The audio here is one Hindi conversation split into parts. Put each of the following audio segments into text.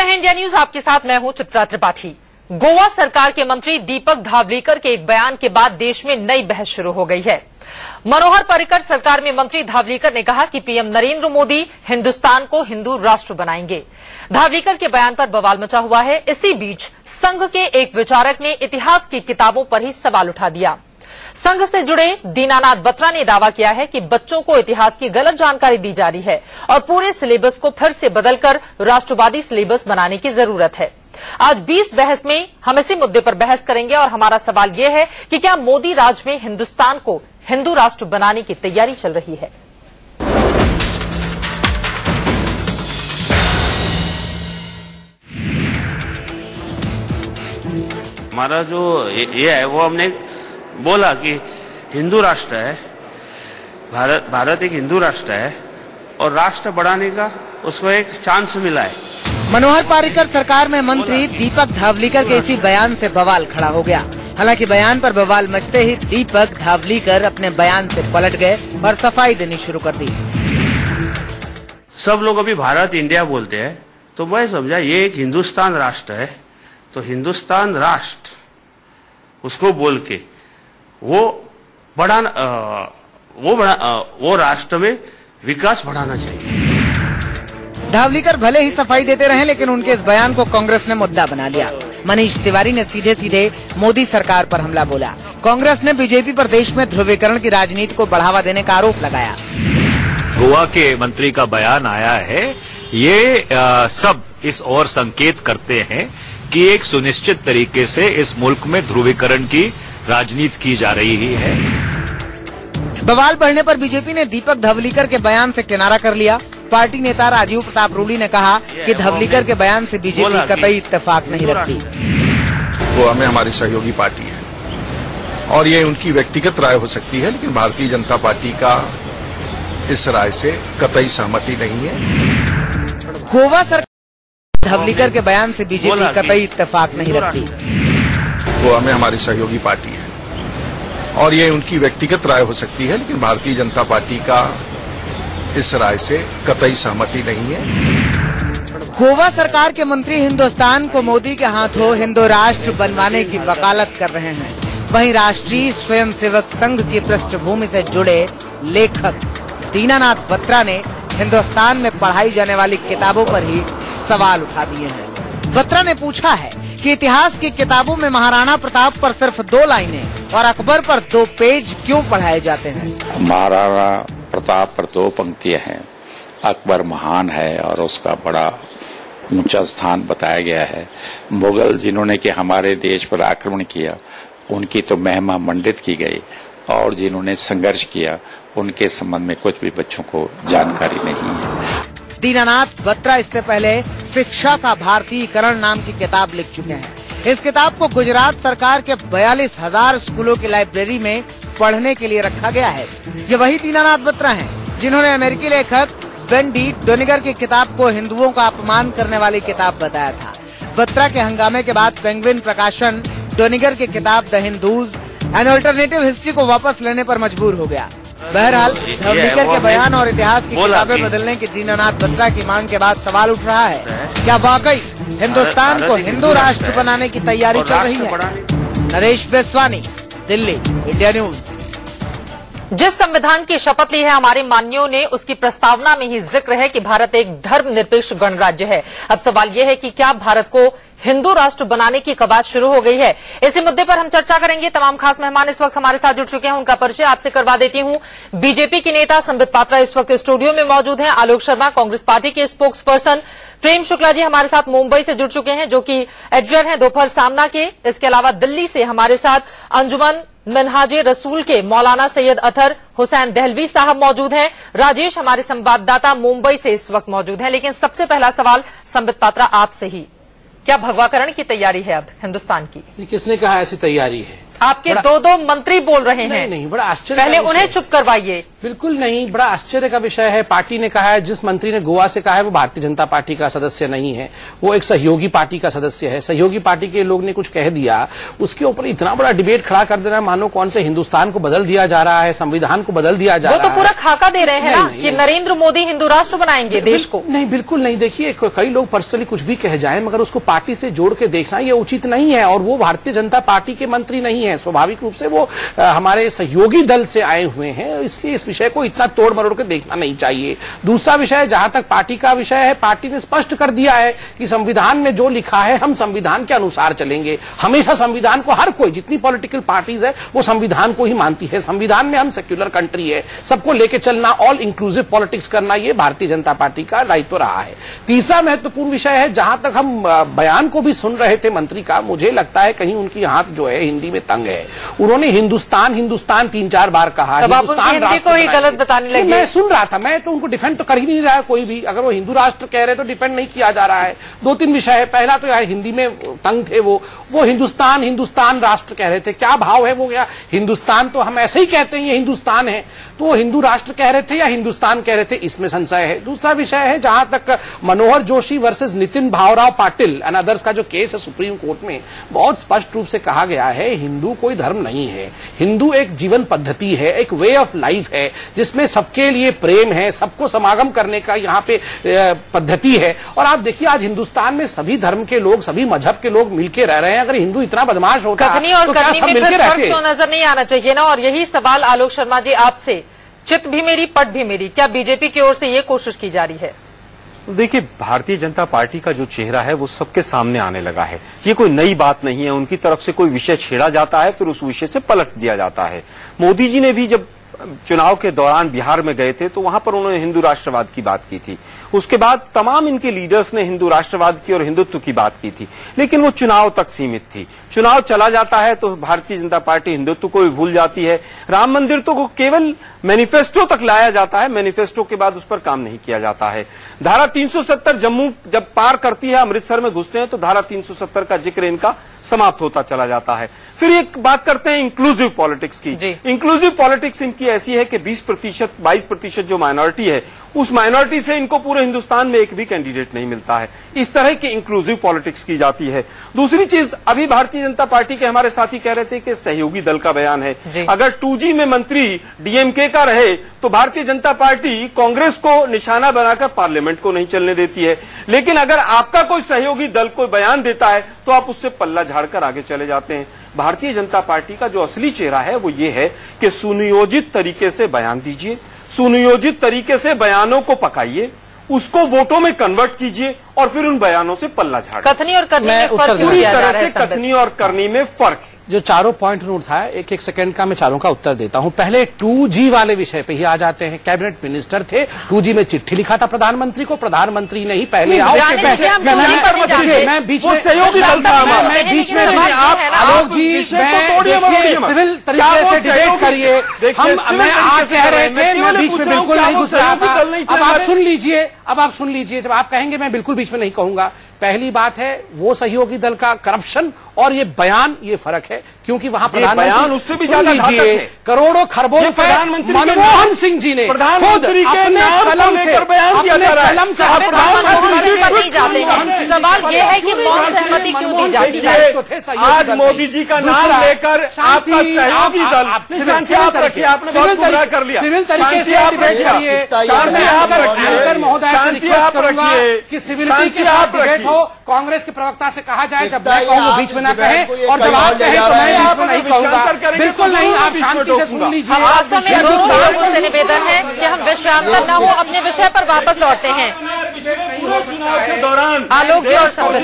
रहे हैं इंडिया न्यूज, आपके साथ मैं हूं चित्रा त्रिपाठी। गोवा सरकार के मंत्री दीपक धावलीकर के एक बयान के बाद देश में नई बहस शुरू हो गई है। मनोहर पर्रिकर सरकार में मंत्री धावलीकर ने कहा कि पीएम नरेंद्र मोदी हिंदुस्तान को हिंदू राष्ट्र बनाएंगे। धावलीकर के बयान पर बवाल मचा हुआ है। इसी बीच संघ के एक विचारक ने इतिहास की किताबों पर ही सवाल उठा दिया। संघ से जुड़े दीनानाथ बत्रा ने दावा किया है कि बच्चों को इतिहास की गलत जानकारी दी जा रही है और पूरे सिलेबस को फिर से बदलकर राष्ट्रवादी सिलेबस बनाने की जरूरत है। आज 20 बहस में हम इसी मुद्दे पर बहस करेंगे और हमारा सवाल यह है कि क्या मोदी राज में हिंदुस्तान को हिंदू राष्ट्र बनाने की तैयारी चल रही है। हमारा जो ये है वो हमने बोला कि हिंदू राष्ट्र है, भारत एक हिंदू राष्ट्र है और राष्ट्र बढ़ाने का उसको एक चांस मिला है। मनोहर पर्रिकर सरकार में मंत्री दीपक धावलीकर के इसी बयान से बवाल खड़ा हो गया। हालांकि बयान पर बवाल मचते ही दीपक धावलीकर अपने बयान से पलट गए और सफाई देनी शुरू कर दी। सब लोग अभी भारत इंडिया बोलते हैं, तो मैं समझा ये एक हिंदुस्तान राष्ट्र है, तो हिंदुस्तान राष्ट्र उसको बोल के वो राष्ट्र में विकास बढ़ाना चाहिए। धावलीकर भले ही सफाई देते रहे, लेकिन उनके इस बयान को कांग्रेस ने मुद्दा बना लिया। मनीष तिवारी ने सीधे सीधे मोदी सरकार पर हमला बोला। कांग्रेस ने बीजेपी पर देश में ध्रुवीकरण की राजनीति को बढ़ावा देने का आरोप लगाया। गोवा के मंत्री का बयान आया है, ये सब इस ओर संकेत करते हैं कि एक सुनिश्चित तरीके से इस मुल्क में ध्रुवीकरण की राजनीति की जा रही है। बवाल बढ़ने पर बीजेपी ने दीपक धावलीकर के बयान से किनारा कर लिया। पार्टी नेता राजीव प्रताप रूडी ने कहा कि धावलीकर के बयान से बीजेपी कतई इत्तेफाक नहीं रखती। गोवा में हमारी सहयोगी पार्टी है और ये उनकी व्यक्तिगत राय हो सकती है, लेकिन भारतीय जनता पार्टी का इस राय से कतई सहमति नहीं है। गोवा सरकार धावलीकर के बयान से बीजेपी कतई इत्तेफाक नहीं रखती। गोवा में हमारी सहयोगी पार्टी है और ये उनकी व्यक्तिगत राय हो सकती है, लेकिन भारतीय जनता पार्टी का इस राय से कतई सहमति नहीं है। गोवा सरकार के मंत्री हिंदुस्तान को मोदी के हाथों हिंदू राष्ट्र बनवाने की वकालत कर रहे हैं। वहीं राष्ट्रीय स्वयंसेवक संघ की पृष्ठभूमि से जुड़े लेखक दीनानाथ बत्रा ने हिंदुस्तान में पढ़ाई जाने वाली किताबों पर ही सवाल उठा दिए हैं। बत्रा ने पूछा है कि इतिहास की किताबों में महाराणा प्रताप पर सिर्फ 2 लाइनें और अकबर पर 2 पेज क्यों पढ़ाए जाते हैं। महाराणा प्रताप पर 2 पंक्तियां हैं। अकबर महान है और उसका बड़ा ऊंचा स्थान बताया गया है। मुगल जिन्होंने कि हमारे देश पर आक्रमण किया उनकी तो महिमा मंडित की गई और जिन्होंने संघर्ष किया उनके संबंध में कुछ भी बच्चों को जानकारी नहीं है। दीनानाथ बत्रा इससे पहले शिक्षा का भारतीयकरण नाम की किताब लिख चुके हैं। इस किताब को गुजरात सरकार के 42,000 स्कूलों की लाइब्रेरी में पढ़ने के लिए रखा गया है। ये वही दीनानाथ बत्रा हैं जिन्होंने अमेरिकी लेखक वेंडी डोनिगर की किताब को हिंदुओं का अपमान करने वाली किताब बताया था। बत्रा के हंगामे के बाद पेंगुइन प्रकाशन डोनिगर की किताब the Hindus an alternative history को वापस लेने पर मजबूर हो गया। बहरहाल धावलीकर के बयान और इतिहास की किताबें बदलने की दीनानाथ बत्रा की मांग के बाद सवाल उठ रहा है, क्या वाकई हिंदुस्तान को हिंदू राष्ट्र बनाने की तैयारी चल रही है। Naresh Beswani, Delhi, India News. जिस संविधान की शपथ ली है हमारे माननीयों ने, उसकी प्रस्तावना में ही जिक्र है कि भारत एक धर्मनिरपेक्ष गणराज्य है। अब सवाल यह है कि क्या भारत को हिंदू राष्ट्र बनाने की कवायद शुरू हो गई है। इसी मुद्दे पर हम चर्चा करेंगे। तमाम खास मेहमान इस वक्त हमारे साथ जुड़ चुके हैं, उनका परिचय आपसे करवा देती हूं। बीजेपी की नेता संबित पात्रा इस वक्त स्टूडियो में मौजूद हैं। आलोक शर्मा कांग्रेस पार्टी के स्पोक्स पर्सन, प्रेम शुक्ला जी हमारे साथ मुंबई से जुड़ चुके हैं जो कि एडिटर हैं दोपहर सामना के। इसके अलावा दिल्ली से हमारे साथ अंजुमन मिनहाजे रसूल के मौलाना सैयद अतर हुसैन दहलवी साहब मौजूद हैं। राजेश हमारे संवाददाता मुंबई से इस वक्त मौजूद हैं। लेकिन सबसे पहला सवाल संबित पात्रा आपसे ही, क्या भगवाकरण की तैयारी है अब हिंदुस्तान की? किसने कहा ऐसी तैयारी है? आपके 2 मंत्री बोल रहे हैं। नहीं, बड़ा आश्चर्य। पहले उन्हें चुप करवाइए। बिल्कुल नहीं, बड़ा आश्चर्य का विषय है। पार्टी ने कहा है, जिस मंत्री ने गोवा से कहा है वो भारतीय जनता पार्टी का सदस्य नहीं है, वो एक सहयोगी पार्टी का सदस्य है। सहयोगी पार्टी के लोग ने कुछ कह दिया, उसके ऊपर इतना बड़ा डिबेट खड़ा कर देना, मानो कौन से हिंदुस्तान को बदल दिया जा रहा है, संविधान को बदल दिया जा रहा है। वो तो पूरा खाका दे रहे हैं ना कि नरेंद्र मोदी हिंदू राष्ट्र बनाएंगे देश को। नहीं, बिल्कुल नहीं। देखिए, कई लोग पर्सनली कुछ भी कह जाए, मगर उसको पार्टी से जोड़ के देखना ये उचित नहीं है। और वो भारतीय जनता पार्टी के मंत्री नहीं है, स्वाभाविक रूप से वो हमारे सहयोगी दल से आए हुए हैं, इसलिए इस विषय को इतना तोड़ मरोड़ के देखना नहीं चाहिए। दूसरा विषय, जहां तक पार्टी का विषय है, पार्टी ने स्पष्ट कर दिया है कि संविधान में जो लिखा है हम संविधान के अनुसार चलेंगे। हमेशा संविधान को हर कोई, जितनी पॉलिटिकल पार्टीज है वो संविधान को ही मानती है। संविधान में हम सेक्युलर कंट्री है, सबको लेके चलना, ऑल इंक्लूसिव पॉलिटिक्स करना, ये भारतीय जनता पार्टी का दायित्व रहा है। तीसरा महत्वपूर्ण विषय है, जहां तक हम बयान को भी सुन रहे थे मंत्री का, मुझे लगता है कहीं उनकी हाथ जो है हिंदी में तंग है। उन्होंने हिंदुस्तान हिंदुस्तान 3-4 बार कहा, हिंदी को ही गलत बताने लगे। मैं सुन रहा था, मैं तो उनको डिफेंड तो कर ही नहीं रहा है कोई भी। अगर वो हिंदू राष्ट्र कह रहे तो डिफेंड नहीं किया जा रहा है। 2-3 विषय है। पहला तो यार हिंदी में तंग थे वो हिंदुस्तान हिंदुस्तान राष्ट्र कह रहे थे। क्या भाव है वो? क्या हिंदुस्तान तो हम ऐसे ही कहते हैं, ये हिंदुस्तान है, तो वो हिंदू राष्ट्र कह रहे थे या हिंदुस्तान कह रहे थे, इसमें संशय है। दूसरा विषय है, जहां तक Manohar Joshi versus Nitin Bhavrao Patil and others का जो केस है सुप्रीम कोर्ट में, बहुत स्पष्ट रूप से कहा गया है हिंदू कोई धर्म नहीं है। हिंदू एक जीवन पद्धति है, एक वे ऑफ लाइफ है, जिसमें सबके लिए प्रेम है, सबको समागम करने का यहाँ पे पद्धति है। और आप देखिए, आज हिंदुस्तान में सभी धर्म के लोग, सभी मजहब के लोग मिलकर रह रहे हैं। अगर हिंदू इतना बदमाश होता तो क्या सब मिलकर रहते? तो नजर नहीं आना चाहिए ना। और यही सवाल आलोक शर्मा जी आपसे, चित भी मेरी पट भी मेरी, क्या बीजेपी की ओर से ये कोशिश की जा रही है? देखिए, भारतीय जनता पार्टी का जो चेहरा है वो सबके सामने आने लगा है। ये कोई नई बात नहीं है। उनकी तरफ से कोई विषय छेड़ा जाता है, फिर उस विषय से पलट दिया जाता है। मोदी जी ने भी जब चुनाव के दौरान बिहार में गए थे तो वहां पर उन्होंने हिंदू राष्ट्रवाद की बात की थी। उसके बाद तमाम इनके लीडर्स ने हिंदू राष्ट्रवाद की और हिंदुत्व की बात की थी, लेकिन वो चुनाव तक सीमित थी। चुनाव चला जाता है तो भारतीय जनता पार्टी हिंदुत्व को भी भूल जाती है। राम मंदिर तो को केवल मैनिफेस्टो तक लाया जाता है, मैनिफेस्टो के बाद उस पर काम नहीं किया जाता है। धारा 370 जम्मू जब पार करती है, अमृतसर में घुसते हैं तो धारा 370 का जिक्र इनका समाप्त होता चला जाता है। फिर एक बात करते हैं इंक्लूसिव पॉलिटिक्स की। इंक्लूसिव पॉलिटिक्स इनकी ऐसी है कि 20%, 22% जो माइनॉरिटी है, उस माइनॉरिटी से इनको पूरे हिंदुस्तान में एक भी कैंडिडेट नहीं मिलता है। इस तरह की इंक्लूसिव पॉलिटिक्स की जाती है। दूसरी चीज, अभी भारतीय जनता पार्टी के हमारे साथी कह रहे थे कि सहयोगी दल का बयान है। अगर 2G में मंत्री डीएमके का रहे तो भारतीय जनता पार्टी कांग्रेस को निशाना बनाकर पार्लियामेंट को नहीं चलने देती है, लेकिन अगर आपका कोई सहयोगी दल कोई बयान देता है तो आप उससे पल्ला झाड़कर आगे चले जाते हैं। भारतीय जनता पार्टी का जो असली चेहरा है वो ये है कि सुनियोजित तरीके से बयान दीजिए, सुनियोजित तरीके से बयानों को पकाइए, उसको वोटों में कन्वर्ट कीजिए और फिर उन बयानों से पल्ला झाड़िए। कथनी और करनी में फर्क पूरी तरह से कथनी और करनी में फर्क है। जो चारों पॉइंट नोट था, एक एक सेकंड का मैं चारों का उत्तर देता हूं। पहले 2G वाले विषय पे ही आ जाते हैं। कैबिनेट मिनिस्टर थे, 2G में चिट्ठी लिखा था प्रधानमंत्री को, प्रधानमंत्री नहीं पहले आओ। मैं बीच में आलोक जी सिविल तरीके से डिबेट करिए। मैं आप कह रहे थे, मैं बीच में बिल्कुल नहीं घुस रहा था। अब आप सुन लीजिए, जब आप कहेंगे मैं बिल्कुल बीच में नहीं कहूंगा। पहली बात है वो सहयोगी दल का करप्शन और ये बयान, ये फर्क है, क्योंकि वहां प्रधानमंत्री उससे भी ज्यादा घातक है। करोड़ों खरबों रुपए मनमोहन सिंह जी ने प्रधानमंत्री के नाम कलम से बयान दिया जा रहा है। सवाल ये है कि मौन सहमति क्यों दी जाती है? आज मोदी जी का नाम लेकर आपका सहयोगी दल, शांति आप रखिए, आपने बहुत गुमराह कर लिया। सिविल तरीके से आप रखिए, शांति आप रखिए, महोदय से रिक्वेस्ट करूंगा कि सिविलिटी के साथ डिबेट हो। कांग्रेस के प्रवक्ता से कहा जाए, जब मैं कहूँ बीच में ना कहे, और जब आप कहें तो मैं बीच में नहीं कहूंगा। बिल्कुल नहीं, आप शांति से सुन लीजिए। वास्तव में दोनों लोगों से निवेदन है कि हम विषयांतर न हो, अपने विषय पर वापस लौटते हैं। चुनाव के दौरान आलोक जी और ये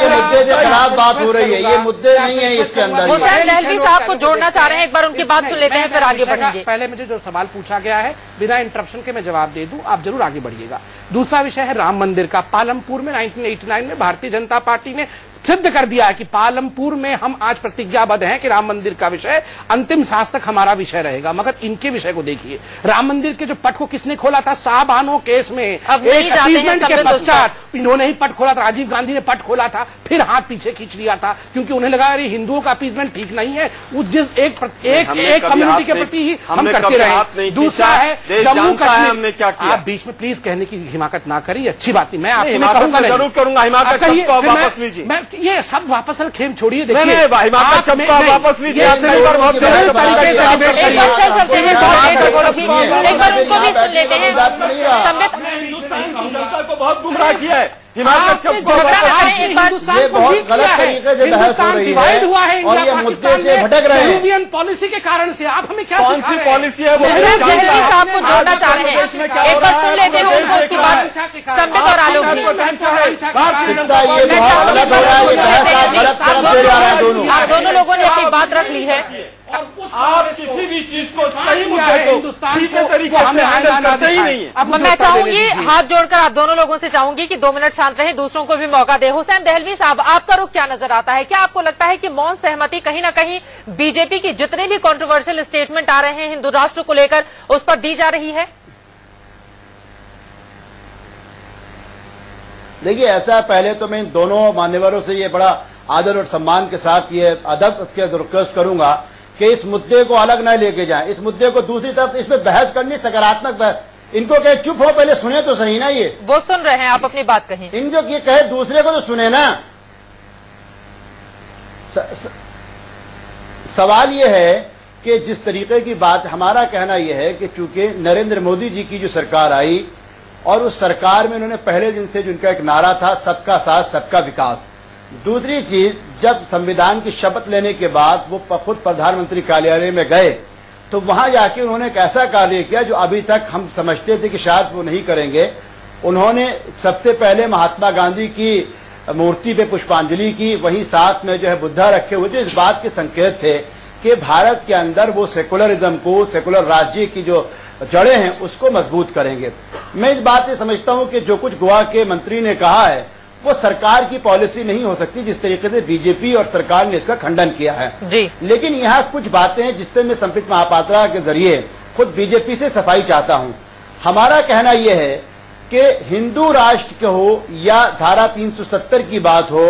मुद्दे से खराब बात हो रही है, ये मुद्दे नहीं है इसके अंदर। हुसैन दहलवी साहब को जोड़ना चाह रहे हैं, एक बार उनकी बात सुन लेते हैं, फिर आगे बढ़ेंगे। पहले मुझे जो सवाल पूछा गया है, बिना इंटरप्शन के मैं जवाब दे दूं, आप जरूर आगे बढ़िएगा। दूसरा विषय है राम मंदिर का। पालमपुर में 1980 1969 में भारतीय जनता पार्टी ने सिद्ध कर दिया है कि पालमपुर में हम आज प्रतिज्ञाबद्ध हैं कि राम मंदिर का विषय अंतिम सांस तक हमारा विषय रहेगा। मगर इनके विषय को देखिए, राम मंदिर के जो पट को किसने खोला था? शाहबानो केस में एक अपीजमेंट के पश्चात इन्होंने ही पट खोला था। राजीव गांधी ने पट खोला था, फिर हाथ पीछे खींच लिया था, क्योंकि उन्हें लगा अरे हिंदुओं का अपीजमेंट ठीक नहीं है। जिस एक कम्युनिटी के प्रति ही हम करते रहे। दूसरा है जम्मू कश्मीर। आप बीच में प्लीज कहने की हिमाकत ना करिए, अच्छी बात नहीं। मैं आपको जरूर करूंगा, हिमाकत सबको वापस लीजिए। ये सब वापस खेम छोड़िए। देखिए हिमाकत सबको वापस लीजिए। एक बार उनको भी सुन लेते हैं। जनता को बहुत गुमराह किया है। हिमाचल सबको ये बहुत गलत तरीके से बहस हो रही है और ये मुद्दे से भटक रहे हैं। यूरोपियन पॉलिसी के कारण से आप हमें क्या कौन सी पॉलिसी है वो साहब को जोड़ना चाह रहे हैं। एक बार सुन लेते हैं उनको, उसके बाद संबित और आलोक जी। ये बहुत गलत हो रहा है, ये बहस आप गलत तरफ ले जा रहे हैं दोनों। आप दोनों लोगों ने अपनी बात रख ली है। आप किसी भी चीज को सही मुद्दे को सीधे तरीके से हैंडल करते ही नहीं है। अब मैं चाहूंगी हाथ जोड़कर आप दोनों लोगों से चाहूंगी कि 2 मिनट शांत रहें, दूसरों को भी मौका दे। हुसैन दहलवी साहब, आपका रुख क्या नजर आता है? क्या आपको लगता है कि मौन सहमति कहीं ना कहीं बीजेपी की जितने भी कंट्रोवर्शियल स्टेटमेंट आ रहे हैं हिंदू राष्ट्र को लेकर, उस पर दी जा रही है? देखिए, ऐसा पहले तो मैं इन दोनों मान्यवरों से ये बड़ा आदर और सम्मान के साथ ये अदब उसके रिक्वेस्ट करूंगा कि इस मुद्दे को अलग न लेके जाएं, इस मुद्दे को दूसरी तरफ इस पे बहस करनी, सकारात्मक बहस। इनको कहे चुप हो, पहले सुने तो सही ना। ये वो सुन रहे हैं, आप अपनी बात कहें। इन जो ये कहे दूसरे को तो सुने ना। सवाल ये है कि जिस तरीके की बात, हमारा कहना यह है कि चूंकि नरेंद्र मोदी जी की जो सरकार आई और उस सरकार में उन्होंने पहले दिन से जिनका एक नारा था सबका साथ सबका विकास। दूसरी चीज, जब संविधान की शपथ लेने के बाद वो खुद प्रधानमंत्री कार्यालय में गए तो वहां जाके उन्होंने एक ऐसा कार्य किया जो अभी तक हम समझते थे कि शायद वो नहीं करेंगे। उन्होंने सबसे पहले महात्मा गांधी की मूर्ति पे पुष्पांजलि की, वहीं साथ में जो है बुद्धा रखे हुए, जो इस बात के संकेत थे कि भारत के अंदर वो सेकुलरिज्म को, सेकुलर राज्य की जो जड़ें हैं उसको मजबूत करेंगे। मैं इस बात से समझता हूं कि जो कुछ गोवा के मंत्री ने कहा है वो सरकार की पॉलिसी नहीं हो सकती, जिस तरीके से बीजेपी और सरकार ने इसका खंडन किया है जी। लेकिन यहाँ कुछ बातें हैं जिसपे मैं संबित महापात्रा के जरिए खुद बीजेपी से सफाई चाहता हूँ। हमारा कहना यह है कि हिंदू राष्ट्र के हो या धारा 370 की बात हो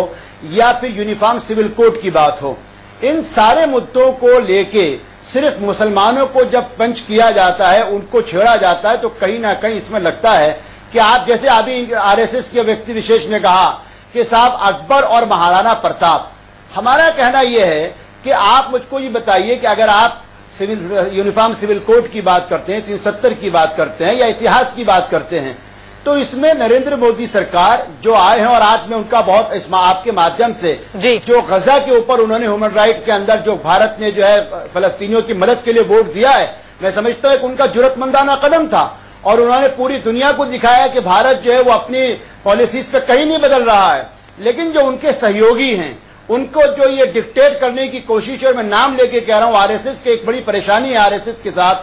या फिर यूनिफॉर्म सिविल कोड की बात हो, इन सारे मुद्दों को लेके सिर्फ मुसलमानों को जब पंच किया जाता है, उनको छेड़ा जाता है, तो कहीं ना कहीं इसमें लगता है कि आप जैसे अभी आरएसएस के व्यक्ति विशेष ने कहा कि साहब अकबर और महाराणा प्रताप। हमारा कहना यह है कि आप मुझको ये बताइए कि अगर आप यूनिफॉर्म सिविल कोड की बात करते हैं, 370 की बात करते हैं या इतिहास की बात करते हैं, तो इसमें नरेंद्र मोदी सरकार जो आए हैं और आज में उनका बहुत आपके माध्यम से जो गजा के ऊपर उन्होंने ह्यूमन राइट के अंदर जो भारत ने जो है फलस्तीनियों की मदद के लिए वोट दिया है, मैं समझता हूं कि उनका जुर्रतमंदाना कदम था और उन्होंने पूरी दुनिया को दिखाया कि भारत जो है वो अपनी पॉलिसीज पे कहीं नहीं बदल रहा है। लेकिन जो उनके सहयोगी हैं उनको जो ये डिक्टेट करने की कोशिश है, और मैं नाम लेके कह रहा हूं आरएसएस की एक बड़ी परेशानी है आरएसएस के साथ,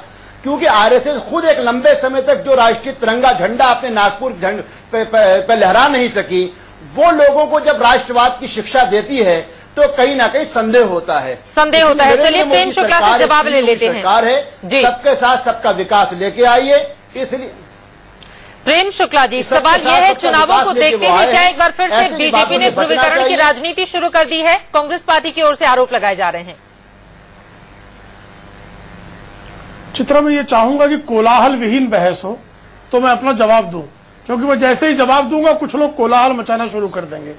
क्योंकि आरएसएस खुद एक लंबे समय तक जो राष्ट्रीय तिरंगा झंडा अपने नागपुर पे लहरा नहीं सकी, वो लोगों को जब राष्ट्रवाद की शिक्षा देती है तो कहीं ना कहीं संदेह होता है। चलिए प्रेम शुक्ला से जवाब ले लेते हैं। सरकार है, सबके साथ सबका विकास लेके आइए। इसलिए प्रेम शुक्ला जी, सवाल यह है, चुनावों को देखते हुए क्या एक बार फिर से बीजेपी ने ध्रुवीकरण की राजनीति शुरू कर दी है? कांग्रेस पार्टी की ओर से आरोप लगाए जा रहे हैं। चित्रा, मैं ये चाहूंगा कि कोलाहल विहीन बहस हो तो मैं अपना जवाब दूं, क्योंकि मैं जैसे ही जवाब दूंगा कुछ लोग कोलाहल मचाना शुरू कर देंगे।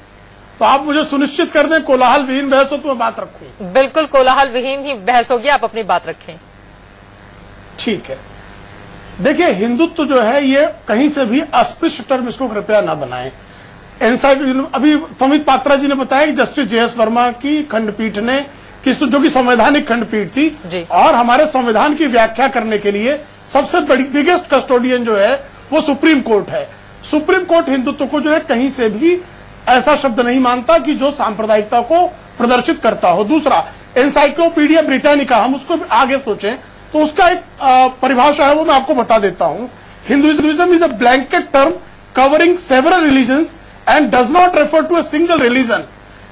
तो आप मुझे सुनिश्चित कर दें कोलाहल विहीन बहस हो तो मैं बात रखूं। बिल्कुल कोलाहल विहीन ही बहस होगी, आप अपनी बात रखें। ठीक है। देखिए, हिंदुत्व जो है ये कहीं से भी अस्पृश्य टर्म इसको कृपया ना बनाएं। अभी संबित पात्रा जी ने बताया कि जस्टिस जेएस वर्मा की खंडपीठ ने जो कि संवैधानिक खंडपीठ थी और हमारे संविधान की व्याख्या करने के लिए सबसे बड़ी बिगेस्ट कस्टोडियन जो है वो सुप्रीम कोर्ट है। सुप्रीम कोर्ट हिंदुत्व को जो है कहीं से भी ऐसा शब्द नहीं मानता कि जो सांप्रदायिकता को प्रदर्शित करता हो। दूसरा, एनसाइक्लोपीडिया ब्रिटानिका, हम उसको आगे सोचें तो उसका एक परिभाषा है, वो मैं आपको बता देता हूं। Hinduism is a blanket term covering several religions and does not refer to a single religion.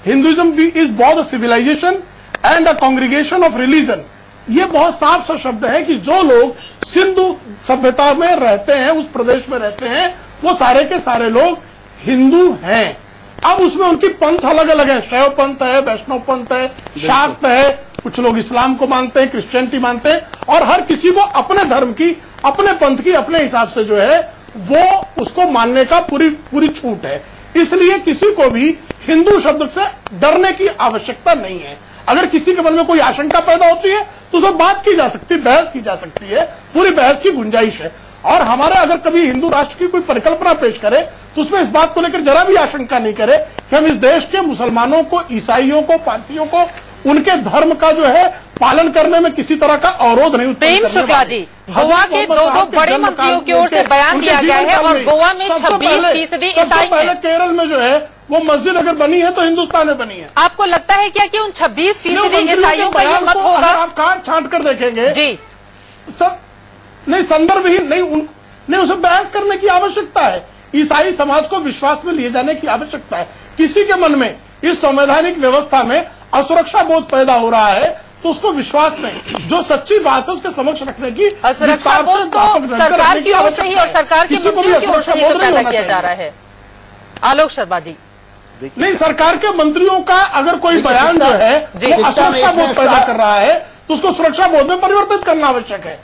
Hinduism is both a civilization and a congregation of religion. ये बहुत साफ सा शब्द है कि जो लोग सिंधु सभ्यता में रहते हैं, उस प्रदेश में रहते हैं, वो सारे के सारे लोग हिंदू हैं। अब उसमें उनकी पंथ अलग अलग है, शैव पंथ है, वैष्णव पंथ है, शाक्त है, कुछ लोग इस्लाम को मानते हैं, क्रिश्चियनिटी मानते हैं, और हर किसी को अपने धर्म की, अपने पंथ की, अपने हिसाब से जो है वो उसको मानने का पूरी छूट है। इसलिए किसी को भी हिंदू शब्द से डरने की आवश्यकता नहीं है। अगर किसी के मन में कोई आशंका पैदा होती है तो उसमें बात की जा सकती है, बहस की जा सकती है, पूरी बहस की गुंजाइश है। और हमारे अगर कभी हिंदू राष्ट्र की कोई परिकल्पना पेश करे तो उसमें इस बात को लेकर जरा भी आशंका नहीं करे कि हम इस देश के मुसलमानों को, ईसाइयों को, पारसियों को उनके धर्म का जो है पालन करने में किसी तरह का अवरोध नहीं। प्रेम शुक्ला जी, गोवा के दो बड़े मंत्रियों की ओर से बयान दिया गया है और गोवा में 26% ईसाई हैं। केरल में जो है वो मस्जिद अगर बनी है तो हिंदुस्तान में बनी है। आपको लगता है क्या कि उन 26% ईसाइयों का ये मत होगा? आप काट छांट कर देखेंगे जी, नहीं संदर्भहीन नहीं, उसे बहस करने की आवश्यकता है। ईसाई समाज को विश्वास में लिए जाने की आवश्यकता है। किसी के मन में इस संवैधानिक व्यवस्था में असुरक्षा बोध पैदा हो रहा है तो उसको विश्वास में जो सच्ची बात है उसके समक्ष रखने की असुरक्षा बोध तो सरकार की ओर से ही और सरकार के मंत्रियों की ओर से ही पैदा किया जा रहा है। आलोक शर्मा जी, नहीं, सरकार के मंत्रियों का अगर कोई बयान जो है वो असुरक्षा बोध पैदा कर रहा है तो उसको सुरक्षा बोध में परिवर्तित करना आवश्यक है।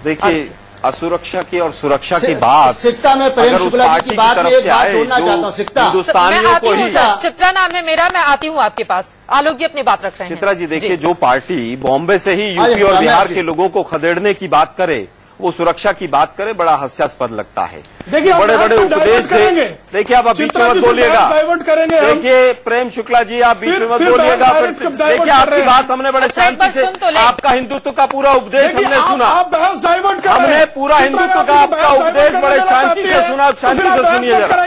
देखिए, असुरक्षा की और सुरक्षा की बात, सिक्ता में प्रेम शुक्ला जी की बात में एक बात जोड़ना चाहता हूँ। सिक्ता हिंदुस्तानियों को ही, चित्रा नाम है मेरा, मैं आती हूँ आपके पास। आलोक जी अपनी बात रख रहे हैं। चित्रा जी देखिए, जो पार्टी बॉम्बे से ही यूपी और बिहार के लोगों को खदेड़ने की बात करे, वो सुरक्षा की बात करे, बड़ा हास्यास्पद लगता है। देखिए, बड़े बड़े उपदेश देंगे। देखिए, आप बीच में मत बोलिएगा। देखिए प्रेम शुक्ला जी, आप बीच में मत बोलिएगा। देखिए, आपकी बात हमने बड़े शांति से, आपका हिंदुत्व का पूरा उपदेश हमने सुना, हमने पूरा हिंदुत्व का आपका उपदेश बड़े शांति से सुना। शांति से सुनिए जरा।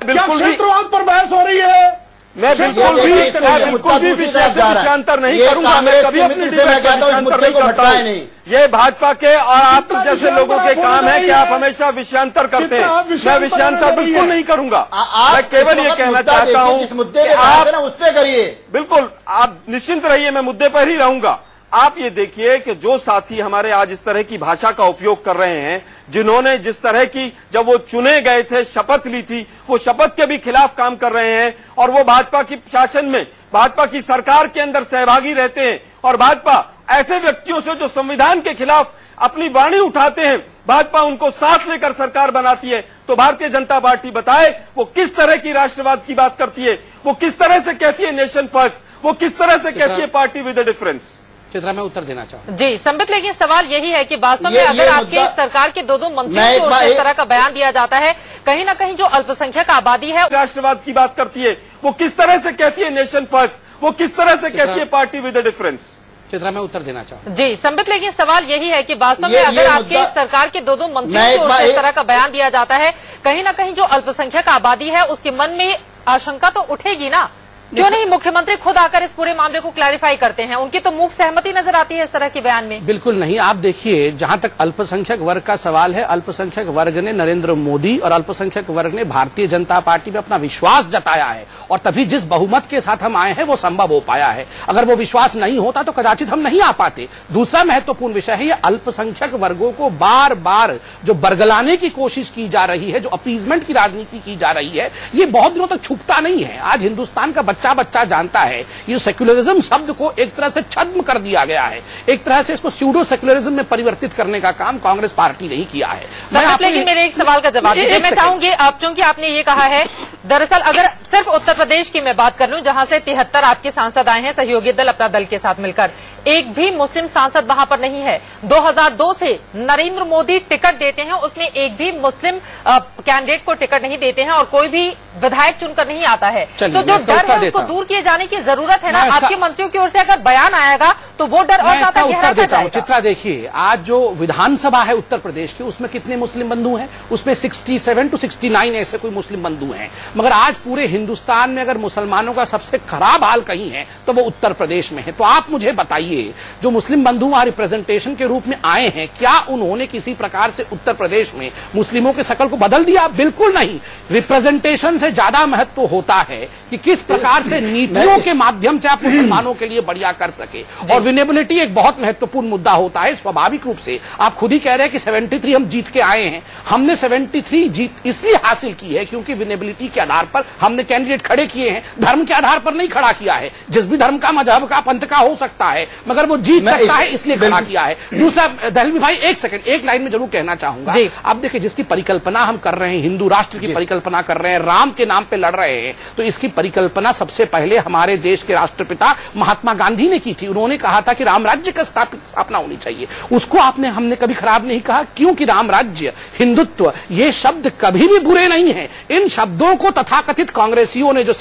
बिल्कुल क्षेत्रवाद पर बहस हो रही है। मैं बिल्कुल भी विषय से विषयांतर नहीं करूंगा। मैं कभी अपनी डिबेट में विषयांतर नहीं करता हूँ। ये भाजपा के और आप जैसे लोगों के काम है कि आप हमेशा विषयांतर करते हैं। मैं विषयांतर बिल्कुल नहीं करूंगा। मैं केवल ये कहना चाहता हूँ कि आप उस पर करिए। बिल्कुल, आप निश्चिंत रहिए, मैं मुद्दे पर ही रहूंगा। आप ये देखिए कि जो साथी हमारे आज इस तरह की भाषा का उपयोग कर रहे हैं, जिन्होंने जिस तरह की, जब वो चुने गए थे, शपथ ली थी, वो शपथ के भी खिलाफ काम कर रहे हैं और वो भाजपा की शासन में, भाजपा की सरकार के अंदर सहभागी रहते हैं। और भाजपा ऐसे व्यक्तियों से जो संविधान के खिलाफ अपनी वाणी उठाते हैं, भाजपा उनको साथ लेकर सरकार बनाती है। तो भारतीय जनता पार्टी बताए वो किस तरह की राष्ट्रवाद की बात करती है, वो किस तरह से कहती है नेशन फर्स्ट, वो किस तरह से कहती है party with a difference. Chitra, मैं उत्तर देना चाहूँ। जी संबित, लेकिन सवाल यही है कि वास्तव में अगर आपके सरकार के दो मंत्रियों की ओर से इस तरह का बयान दिया जाता है, कहीं ना कहीं जो अल्पसंख्यक आबादी है राष्ट्रवाद की बात करती है, वो किस तरह से कहती है नेशन फर्स्ट, वो किस तरह से कहती है party with a difference. Chitra, मैं उत्तर देना चाहूँ। जी संबित, लेकिन सवाल यही है कि वास्तव में अगर आपके सरकार के दो मंत्रियों की ओर से इस तरह का बयान दिया जाता है, कहीं ना कहीं जो अल्पसंख्यक आबादी है उसके मन में आशंका तो उठेगी ना। क्यों नहीं मुख्यमंत्री खुद आकर इस पूरे मामले को क्लैरिफाई करते हैं? उनकी तो मूक सहमति नजर आती है इस तरह के बयान में। बिल्कुल नहीं। आप देखिए, जहां तक अल्पसंख्यक वर्ग का सवाल है, अल्पसंख्यक वर्ग ने नरेंद्र मोदी और अल्पसंख्यक वर्ग ने भारतीय जनता पार्टी में अपना विश्वास जताया है और तभी जिस बहुमत के साथ हम आए हैं वो संभव हो पाया है। अगर वो विश्वास नहीं होता तो कदाचित हम नहीं आ पाते। दूसरा महत्वपूर्ण विषय है, ये अल्पसंख्यक वर्गों को बार बार जो बरगलाने की कोशिश की जा रही है, जो अपीजमेंट की राजनीति की जा रही है, ये बहुत दिनों तक छुपता नहीं है। आज हिंदुस्तान का बच्चा जानता है ये सेक्युलरिज्म शब्द को एक तरह से छद्म कर दिया गया है, एक तरह से इसको स्यूडो सेक्युलरिज्म में परिवर्तित करने का काम कांग्रेस पार्टी नहीं किया है। लेकिन मेरे एक सवाल का जवाब दीजिए। मैं चाहूंगी आप, चूंकि आपने ये कहा है, दरअसल अगर सिर्फ उत्तर प्रदेश की मैं बात कर लूं, जहां से 73 आपके सांसद आए हैं सहयोगी दल अपना दल के साथ मिलकर, एक भी मुस्लिम सांसद वहां पर नहीं है। 2002 से नरेंद्र मोदी टिकट देते हैं, उसमें एक भी मुस्लिम कैंडिडेट को टिकट नहीं देते हैं और कोई भी विधायक चुनकर नहीं आता है। तो जो डर है उसको दूर किए जाने की जरूरत है ना। आपके मंत्रियों की ओर से अगर बयान आएगा तो वो डर और ज्यादा गहरा जाएगा। चित्रा देखिए, आज जो विधानसभा है उत्तर प्रदेश की, उसमें कितने मुस्लिम बंधु हैं? उसमें 67 to 69 ऐसे कोई मुस्लिम बंधु हैं। मगर आज पूरे हिंदुस्तान में अगर मुसलमानों का सबसे खराब हाल कहीं है तो वो उत्तर प्रदेश में है। तो आप मुझे बताइए, जो मुस्लिम बंधु वहां रिप्रेजेंटेशन के रूप में आए हैं, क्या उन्होंने किसी प्रकार से उत्तर प्रदेश में मुस्लिमों के शकल को बदल दिया? बिल्कुल नहीं। रिप्रेजेंटेशन से ज्यादा महत्व होता है कि किस प्रकार से नीतियों के माध्यम से आप मुसलमानों के लिए बढ़िया कर सके। और विनेबिलिटी एक बहुत महत्वपूर्ण मुद्दा होता है। स्वाभाविक रूप से आप खुद ही कह रहे हैं कि 73 हम जीत के आए हैं। हमने 73 जीत इसलिए हासिल की है क्योंकि विनेबिलिटी के आधार पर हमने कैंडिडेट खड़े किए हैं, धर्म के आधार पर नहीं खड़ा किया है। जिस भी धर्म का, मजहब का, पंथ का हो सकता है, मगर वो जीत सकता है इसलिए खड़ा किया है। दूसरा, दहलवी भाई एक सेकंड, एक लाइन में जरूर कहना चाहूंगा। अब देखिए, जिसकी परिकल्पना हम कर रहे हैं, हिंदू राष्ट्र की परिकल्पना कर रहे हैं, राम के नाम पे लड़ रहे हैं, तो इसकी परिकल्पना सबसे पहले हमारे देश के राष्ट्रपिता महात्मा गांधी ने की थी। उन्होंने कहा था कि राम राज्य का स्थापना होनी चाहिए। उसको हमने कभी खराब नहीं कहा, क्योंकि राम राज्य, हिंदुत्व, ये शब्द कभी भी बुरे नहीं है। इन शब्दों को तथाकथित कांग्रेसियों ने जो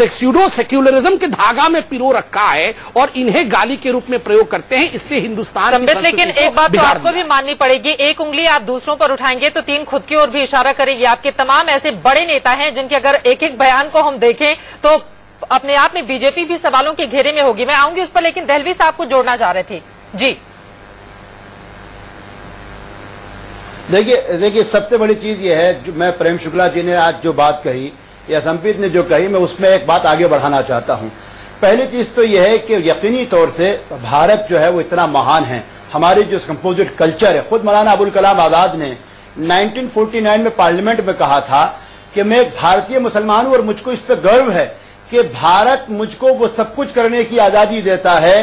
स्यूडो सेक्युलरिज्म के धागा में पिरो रखा है और इन्हें गाली के रूप में प्रयोग करते हैं, इससे हिंदुस्तान की लेकिन एक बात तो आपको भी माननी पड़ेगी, एक उंगली आप दूसरों पर उठाएंगे तो तीन खुद की ओर भी इशारा करेगी। आपके तमाम ऐसे बड़े नेता हैं जिनके अगर एक एक बयान को हम देखें तो अपने आप में बीजेपी भी सवालों के घेरे में होगी। मैं आऊंगी उस पर, लेकिन दहलवी साहब को जोड़ना चाह रहे थे जी। देखिए सबसे बड़ी चीज ये है, जो मैं प्रेम शुक्ला जी ने आज जो बात कही या संपीत ने जो कही, मैं उसमें एक बात आगे बढ़ाना चाहता हूं। पहली चीज तो यह है कि यकीनी तौर से भारत जो है वो इतना महान है। हमारी जो कंपोजिट कल्चर है, खुद मौलाना अबुल कलाम आजाद ने 1949 में पार्लियामेंट में कहा था कि मैं एक भारतीय मुसलमान हूं और मुझको इस पर गर्व है कि भारत मुझको वो सब कुछ करने की आजादी देता है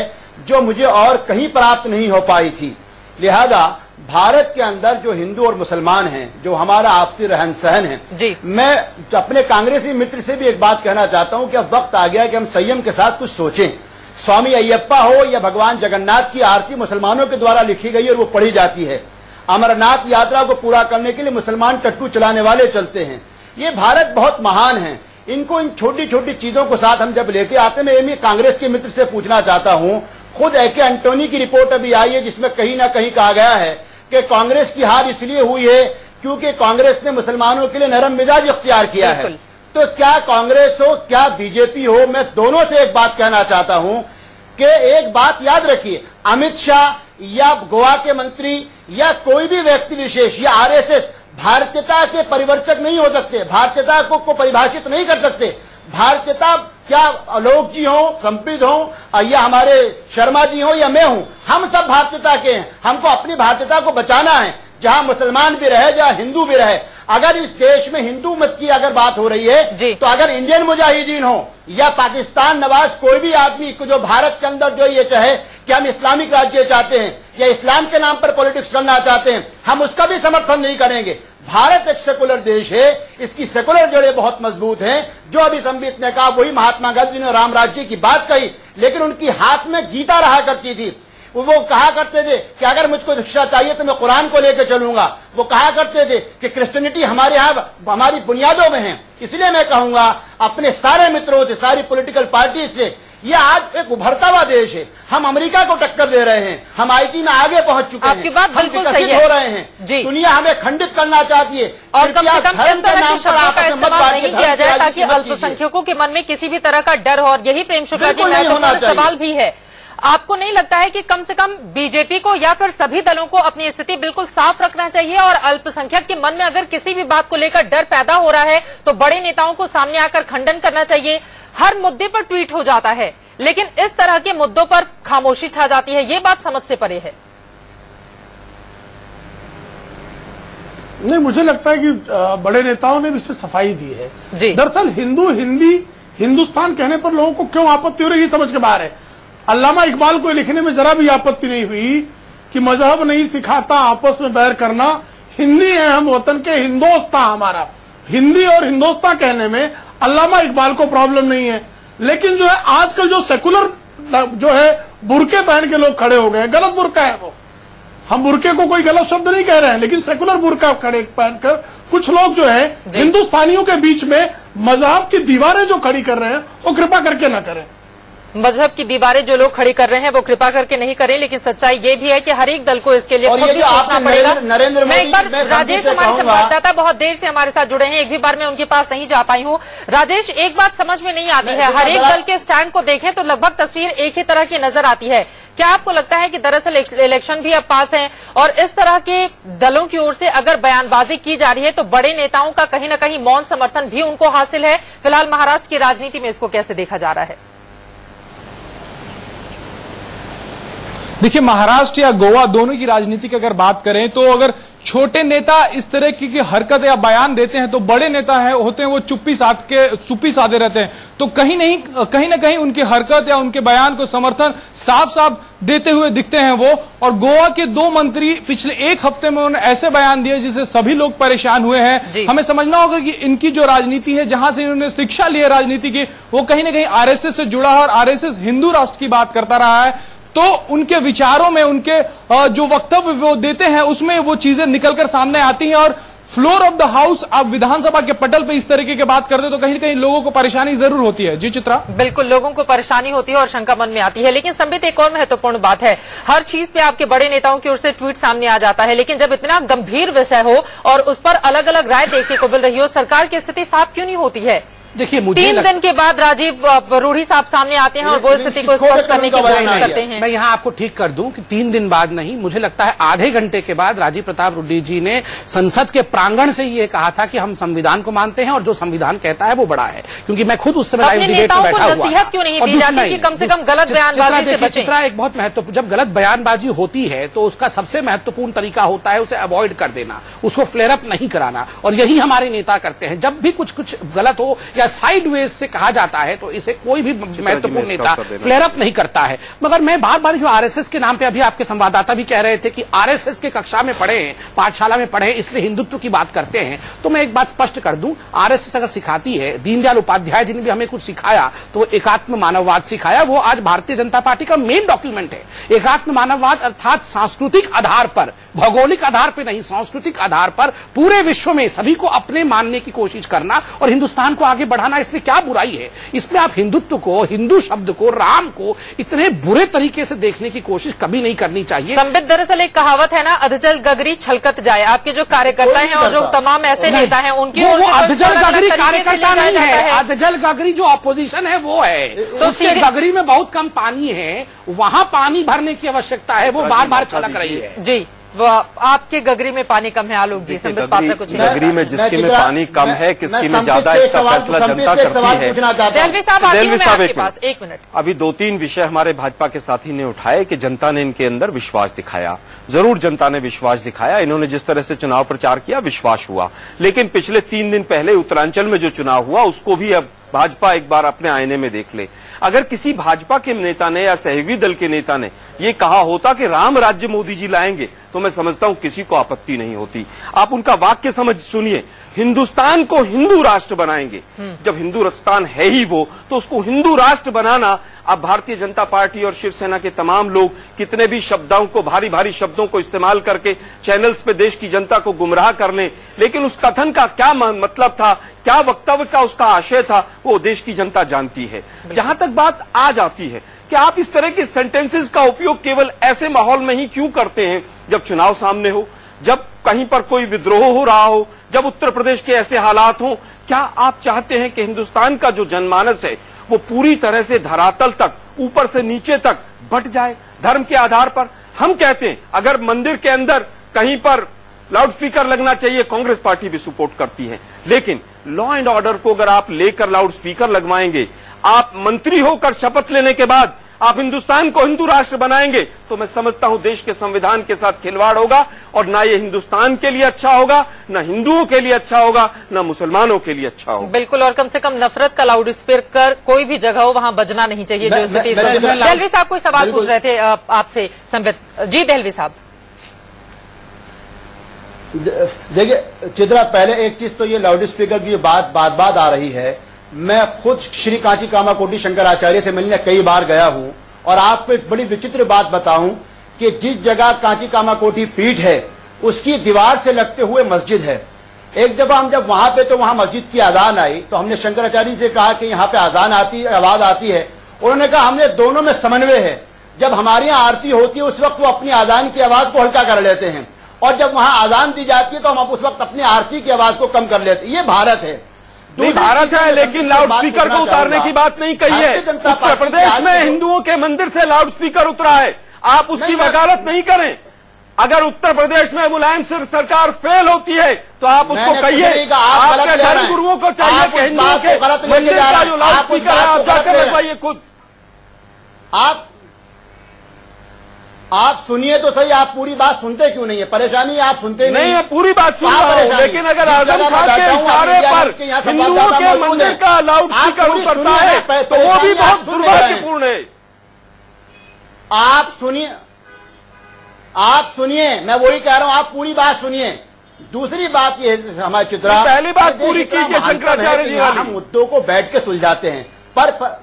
जो मुझे और कहीं प्राप्त नहीं हो पाई थी। लिहाजा भारत के अंदर जो हिंदू और मुसलमान हैं, जो हमारा आपसी रहन सहन है, मैं अपने कांग्रेसी मित्र से भी एक बात कहना चाहता हूं कि अब वक्त आ गया कि हम संयम के साथ कुछ सोचें। स्वामी अय्यप्पा हो या भगवान जगन्नाथ की आरती मुसलमानों के द्वारा लिखी गई और वो पढ़ी जाती है। अमरनाथ यात्रा को पूरा करने के लिए मुसलमान टट्टू चलाने वाले चलते हैं। ये भारत बहुत महान है। इनको इन छोटी छोटी चीजों को साथ हम जब लेके आते हैं, मैं कांग्रेस के मित्र से पूछना चाहता हूं, खुद एके एंटोनी की रिपोर्ट अभी आई है जिसमें कहीं ना कहीं कहा गया है कि कांग्रेस की हार इसलिए हुई है क्योंकि कांग्रेस ने मुसलमानों के लिए नरम मिजाज इख्तियार किया है। तो क्या कांग्रेस हो, क्या बीजेपी हो, मैं दोनों से एक बात कहना चाहता हूं कि एक बात याद रखिए, अमित शाह या गोवा के मंत्री या कोई भी व्यक्ति विशेष या आरएसएस भारतीयता के परिवर्तक नहीं हो सकते, भारतीयता को परिभाषित नहीं कर सकते। भारतीयता क्या आलोक जी हो, संपीत हो या हमारे शर्मा जी हो या मैं हूं, हम सब भारतीयता के हैं। हमको अपनी भारतीयता को बचाना है, जहां मुसलमान भी रहे, जहां हिंदू भी रहे। अगर इस देश में हिंदू मत की अगर बात हो रही है तो अगर इंडियन मुजाहिदीन हो या पाकिस्तान नवाज कोई भी आदमी जो भारत के अंदर जो ये चाहे कि हम इस्लामिक राज्य चाहते हैं या इस्लाम के नाम पर पॉलिटिक्स करना चाहते हैं, हम उसका भी समर्थन नहीं करेंगे। भारत एक सेकुलर देश है, इसकी सेकुलर जड़ें बहुत मजबूत हैं। जो अभी संबित ने कहा वही महात्मा गांधी ने राम राज्य की बात कही, लेकिन उनकी हाथ में गीता रहा करती थी। वो कहा करते थे कि अगर मुझको शिक्षा चाहिए तो मैं कुरान को लेकर चलूंगा। वो कहा करते थे कि क्रिश्चियनिटी हमारे यहाँ हमारी बुनियादों में है। इसलिए मैं कहूंगा अपने सारे मित्रों से, सारी पॉलिटिकल पार्टी से, ये आज एक उभरता हुआ देश है। हम अमेरिका को टक्कर दे रहे हैं, हम आईटी में आगे पहुंच चुके हैं, आपकी बात बिल्कुल सही है। हो रहे हैं। दुनिया हमें खंडित करना चाहती है और कम से कम इस तरह के शब्दों का इस्तेमाल नहीं किया जाए ताकि अल्पसंख्यकों के मन में किसी भी तरह का डर हो। और यही प्रेम शुक्ला जी महत्वपूर्ण सवाल भी है। आपको नहीं लगता है कि कम से कम बीजेपी को या फिर सभी दलों को अपनी स्थिति बिल्कुल साफ रखना चाहिए और अल्पसंख्यक के मन में अगर किसी भी बात को लेकर डर पैदा हो रहा है तो बड़े नेताओं को सामने आकर खंडन करना चाहिए। हर मुद्दे पर ट्वीट हो जाता है, लेकिन इस तरह के मुद्दों पर खामोशी छा जाती है। ये बात समझ से परे है। नहीं, मुझे लगता है कि बड़े नेताओं ने भी इसमें सफाई दी है। दरअसल हिंदू हिंदी हिंदुस्तान कहने पर लोगों को क्यों आपत्ति हो रही है, समझ के बाहर है। अल्लामा इकबाल को लिखने में जरा भी आपत्ति नहीं हुई कि मजहब नहीं सिखाता आपस में बैर करना, हिंदी है हम वतन के, हिंदोस्तां हमारा। हिंदी और हिंदोस्तां कहने में अल्लामा इकबाल को प्रॉब्लम नहीं है। लेकिन जो है आजकल जो सेकुलर जो है बुरके पहन के लोग खड़े हो गए, गलत बुरका है वो। हम बुरके को कोई गलत शब्द नहीं कह रहे हैं, लेकिन सेकुलर बुरका खड़े पहनकर कुछ लोग जो है हिंदुस्तानियों के बीच में मजहब की दीवारें जो खड़ी कर रहे हैं वो कृपा करके ना करें। मजहब की दीवारें जो लोग खड़ी कर रहे हैं वो कृपा करके नहीं करें, लेकिन सच्चाई ये भी है कि हर एक दल को इसके लिए खुद भी सोचना पड़ेगा। नरेंद्र मैं एक बार राजेश, हमारे संवाददाता बहुत देर से हमारे साथ जुड़े हैं, एक भी बार मैं उनके पास नहीं जा पाई हूँ। राजेश, एक बात समझ में नहीं आती है, हर एक दल के स्टैंड को देखें तो लगभग तस्वीर एक ही तरह की नजर आती है। क्या आपको लगता है कि दरअसल इलेक्शन भी अब पास है और इस तरह के दलों की ओर से अगर बयानबाजी की जा रही है तो बड़े नेताओं का कहीं न कहीं मौन समर्थन भी उनको हासिल है? फिलहाल महाराष्ट्र की राजनीति में इसको कैसे देखा जा रहा है? देखिए, महाराष्ट्र या गोवा दोनों की राजनीति की अगर बात करें तो अगर छोटे नेता इस तरह की हरकत या बयान देते हैं तो बड़े नेता होते हैं वो चुप्पी साधे रहते हैं। तो कहीं ना कहीं उनकी हरकत या उनके बयान को समर्थन साफ साफ देते हुए दिखते हैं वो। और गोवा के 2 मंत्री पिछले एक हफ्ते में उन्होंने ऐसे बयान दिए जिससे सभी लोग परेशान हुए हैं। हमें समझना होगा कि इनकी जो राजनीति है, जहां से इन्होंने शिक्षा ली है राजनीति की, वो कहीं ना कहीं आरएसएस से जुड़ा है और आरएसएस हिंदू राष्ट्र की बात करता रहा है। तो उनके विचारों में, उनके जो वक्तव्य वो देते हैं उसमें वो चीजें निकलकर सामने आती हैं। और फ्लोर ऑफ द हाउस, आप विधानसभा के पटल पे इस तरीके की बात करते तो कहीं न कहीं लोगों को परेशानी जरूर होती है। जी चित्रा, बिल्कुल लोगों को परेशानी होती है और शंका मन में आती है। लेकिन संबित, एक और महत्वपूर्ण बात है, हर चीज पे आपके बड़े नेताओं की ओर से ट्वीट सामने आ जाता है, लेकिन जब इतना गंभीर विषय हो और उस पर अलग अलग राय देखने को मिल रही हो, सरकार की स्थिति साफ क्यों नहीं होती है? देखिए, मुझे 3 दिन के बाद राजीव रूढ़ी साहब सामने आते हैं और वो स्थिति को स्पष्ट करने की कोशिश करते हैं। मैं यहाँ आपको ठीक कर दूं कि 3 दिन बाद नहीं, मुझे लगता है आधे घंटे के बाद राजीव प्रताप रूढ़ी जी ने संसद के प्रांगण से ये कहा था कि हम संविधान को मानते हैं और जो संविधान कहता है वो बड़ा है। क्योंकि मैं खुद उस समय लाइव डिबेट में बैठा हुआ था। नसीहत क्यों नहीं दी जाती कि कम से कम गलत बयानबाजी से बचें? चित्रा, एक बहुत महत्वपूर्ण, जब गलत बयानबाजी होती है तो उसका सबसे महत्वपूर्ण तरीका होता है उसे अवॉइड कर देना, उसको फ्लेयर अप नहीं कराना। और यही हमारे नेता करते हैं। जब भी कुछ गलत हो या साइडवेज से कहा जाता है तो इसे कोई भी महत्वपूर्ण नेता फ्लेयर अप नहीं करता है। मगर मैं बार बार जो आरएसएस के नाम पे, अभी आपके संवाददाता भी कह रहे थे कि आरएसएस के कक्षा में पढ़े, पाठशाला में पढ़े, इसलिए हिंदुत्व की बात करते हैं। तो मैं एक बात स्पष्ट कर दूं, आरएसएस अगर सिखाती है, दीनदयाल उपाध्याय जी ने भी हमें कुछ सिखाया तो एकात्म मानववाद सिखाया। वो आज भारतीय जनता पार्टी का मेन डॉक्यूमेंट है। एकात्म मानववाद अर्थात सांस्कृतिक आधार पर, भौगोलिक आधार पर नहीं, सांस्कृतिक आधार पर पूरे विश्व में सभी को अपने मानने की कोशिश करना और हिंदुस्तान को आगे बढ़ाना, इसमें क्या बुराई है? इसमें आप हिंदुत्व को, हिंदू शब्द को, राम को इतने बुरे तरीके से देखने की कोशिश कभी नहीं करनी चाहिए। संबित, दरअसल एक कहावत है ना, अधजल गगरी छलकत जाए। आपके जो कार्यकर्ता हैं और जो तमाम ऐसे नेता हैं उनकी वो अधजल गगरी कार्यकर्ता नहीं है, अधजल गगरी जो ऑपोजिशन है वो है। तो उसके गगरी में बहुत कम पानी है, वहां पानी भरने की आवश्यकता है, वो बार बार छलक रही है। जी, वो आपके गगरी में पानी कम है। आलोक जी, संबित पात्रा कुछ गगरी में जिसके में पानी कम है, किसकी में ज्यादा, इसका फैसला जनता करती है। देहलवी साहब, आपके पास 1 मिनट। अभी 2-3 विषय हमारे भाजपा के साथी ने उठाए कि जनता ने इनके अंदर विश्वास दिखाया। जरूर जनता ने विश्वास दिखाया, इन्होंने जिस तरह से चुनाव प्रचार किया विश्वास हुआ। लेकिन पिछले 3 दिन पहले उत्तरांचल में जो चुनाव हुआ उसको भी अब भाजपा एक बार अपने आईने में देख ले। अगर किसी भाजपा के नेता ने या सहयोगी दल के नेता ने ये कहा होता कि राम राज्य मोदी जी लाएंगे तो मैं समझता हूं किसी को आपत्ति नहीं होती। आप उनका वाक्य समझ सुनिए, हिंदुस्तान को हिंदू राष्ट्र बनाएंगे। जब हिंदुस्तान है ही वो, तो उसको हिंदू राष्ट्र बनाना, अब भारतीय जनता पार्टी और शिवसेना के तमाम लोग कितने भी शब्दों को, भारी भारी शब्दों को इस्तेमाल करके चैनल्स पे देश की जनता को गुमराह कर लें, लेकिन उस कथन का क्या मतलब था, क्या वक्तव्य का उसका आशय था, वो देश की जनता जानती है। जहां तक बात आ जाती है कि आप इस तरह के सेंटेंसेस का उपयोग केवल ऐसे माहौल में ही क्यों करते हैं जब चुनाव सामने हो, जब कहीं पर कोई विद्रोह हो रहा हो, जब उत्तर प्रदेश के ऐसे हालात हों? क्या आप चाहते हैं कि हिंदुस्तान का जो जनमानस है वो पूरी तरह से धरातल तक, ऊपर से नीचे तक बट जाए धर्म के आधार पर? हम कहते हैं अगर मंदिर के अंदर कहीं पर लाउड स्पीकर लगना चाहिए, कांग्रेस पार्टी भी सपोर्ट करती है, लेकिन लॉ एंड ऑर्डर को अगर आप लेकर लाउड स्पीकर लगवाएंगे, आप मंत्री होकर शपथ लेने के बाद आप हिंदुस्तान को हिंदू राष्ट्र बनाएंगे, तो मैं समझता हूं देश के संविधान के साथ खिलवाड़ होगा और ना ये हिंदुस्तान के लिए अच्छा होगा, ना हिंदुओं के लिए अच्छा होगा, ना मुसलमानों के लिए अच्छा होगा। बिल्कुल, और कम से कम नफरत का लाउड स्पीकर कोई भी जगह हो वहां बजना नहीं चाहिए। जो स्थिति, देहलवी साहब कोई सवाल पूछ रहे थे आपसे संबित जी। देहलवी साहब, देखिए चित्रा, पहले एक चीज तो ये लाउड स्पीकर की बात बात आ रही है। मैं खुद श्री कांची कामाकोटी शंकराचार्य से मिलने कई बार गया हूं और आपको एक बड़ी विचित्र बात बताऊं कि जिस जगह कांची कामाकोटी पीठ है उसकी दीवार से लगते हुए मस्जिद है। एक जब वहां पे तो वहां मस्जिद की अजान आई तो हमने शंकराचार्य से कहा कि यहाँ पे अजान आती आवाज आती है। उन्होंने कहा हमने दोनों में समन्वय है, जब हमारे यहाँ आरती होती है उस वक्त वो अपनी अजान की आवाज को हल्का कर लेते हैं और जब वहां अजान दी जाती है तो हम उस वक्त अपनी आरती की आवाज को कम कर लेते हैं। ये भारत है, भारत है, लेकिन लाउड स्पीकर को उतारने की बात नहीं कही है। उत्तर प्रदेश में हिंदुओं के मंदिर से लाउड स्पीकर उतरा है, आप उसकी वकालत नहीं करें। अगर उत्तर प्रदेश में मुलायम सिंह सरकार फेल होती है तो आप उसको कहिए, आपके धर्म गुरुओं को चाहिए कि हिंदुओं के मंदिर का जो लाउड स्पीकर है आप जाकर लगवाइए खुद। आप सुनिए तो सही, आप पूरी बात सुनते क्यों नहीं है? परेशानी आप सुनते नहीं है, पूरी बात सुन रहा हूं, लेकिन अगर आजम खान के इशारे पर हिंदुओं के मंदिर का लाउड स्पीकर उतरता है तो वो भी बहुत दुर्भाग्यपूर्ण है। आप सुनिए, मैं वही कह रहा हूं, आप पूरी बात सुनिए। दूसरी बात ये हमारे चित्रा, पहली बात पूरी कीजिए शंकराचार्य जी, हम मुद्दों को बैठ के सुलझाते हैं पर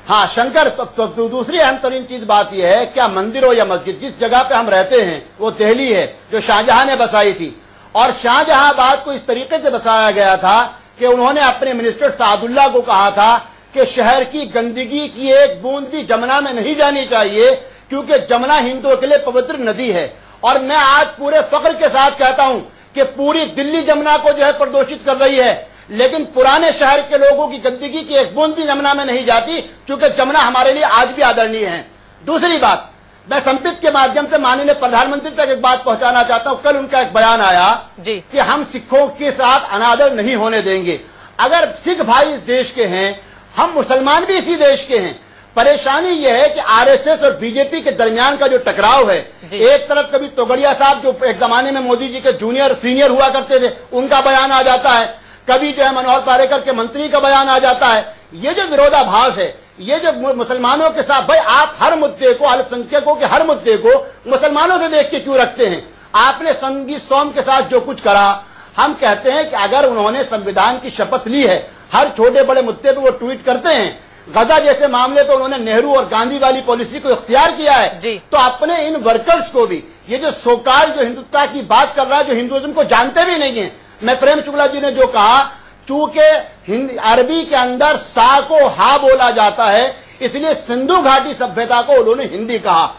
हाँ शंकर, तो दूसरी अहम तरीन चीज बात यह है, क्या मंदिर हो या मस्जिद, जिस जगह पे हम रहते हैं वो दिल्ली है जो शाहजहां ने बसाई थी, और शाहजहांबाद को इस तरीके से बसाया गया था कि उन्होंने अपने मिनिस्टर सादुल्ला को कहा था कि शहर की गंदगी की एक बूंद भी जमुना में नहीं जानी चाहिए क्योंकि जमुना हिंदुओं के लिए पवित्र नदी है। और मैं आज पूरे फख्र के साथ कहता हूं कि पूरी दिल्ली जमुना को जो है प्रदूषित कर रही है, लेकिन पुराने शहर के लोगों की गंदगी की एक बूंद भी जमुना में नहीं जाती क्योंकि जमुना हमारे लिए आज भी आदरणीय है। दूसरी बात, मैं संपित के माध्यम से माननीय प्रधानमंत्री तक एक बात पहुंचाना चाहता हूं। कल उनका एक बयान आया कि हम सिखों के साथ अनादर नहीं होने देंगे। अगर सिख भाई इस देश के हैं, हम मुसलमान भी इसी देश के हैं। परेशानी यह है कि आरएसएस और बीजेपी के दरमियान का जो टकराव है, एक तरफ कभी तोगड़िया साहब जो एक जमाने में मोदी जी के जूनियर सीनियर हुआ करते थे उनका बयान आ जाता है, कभी जो है मनोहर पारेकर के मंत्री का बयान आ जाता है। ये जो विरोधाभास है, ये जो मुसलमानों के साथ, भाई आप हर मुद्दे को, अल्पसंख्यकों के हर मुद्दे को मुसलमानों से देख के क्यों रखते हैं? आपने संगीत सोम के साथ जो कुछ करा, हम कहते हैं कि अगर उन्होंने संविधान की शपथ ली है, हर छोटे बड़े मुद्दे पे वो ट्वीट करते हैं, गजा जैसे मामले पे उन्होंने नेहरू और गांधी वाली पॉलिसी को इख्तियार किया है, तो अपने इन वर्कर्स को भी, ये जो सोकाल जो हिंदुत्व की बात कर रहा है, जो हिंदुइज्म को जानते भी नहीं है, मैं प्रेम शुक्ला जी ने जो कहा, चूंकि अरबी के अंदर सा को हा बोला जाता है इसलिए सिंधु घाटी सभ्यता को उन्होंने हिंदी कहा।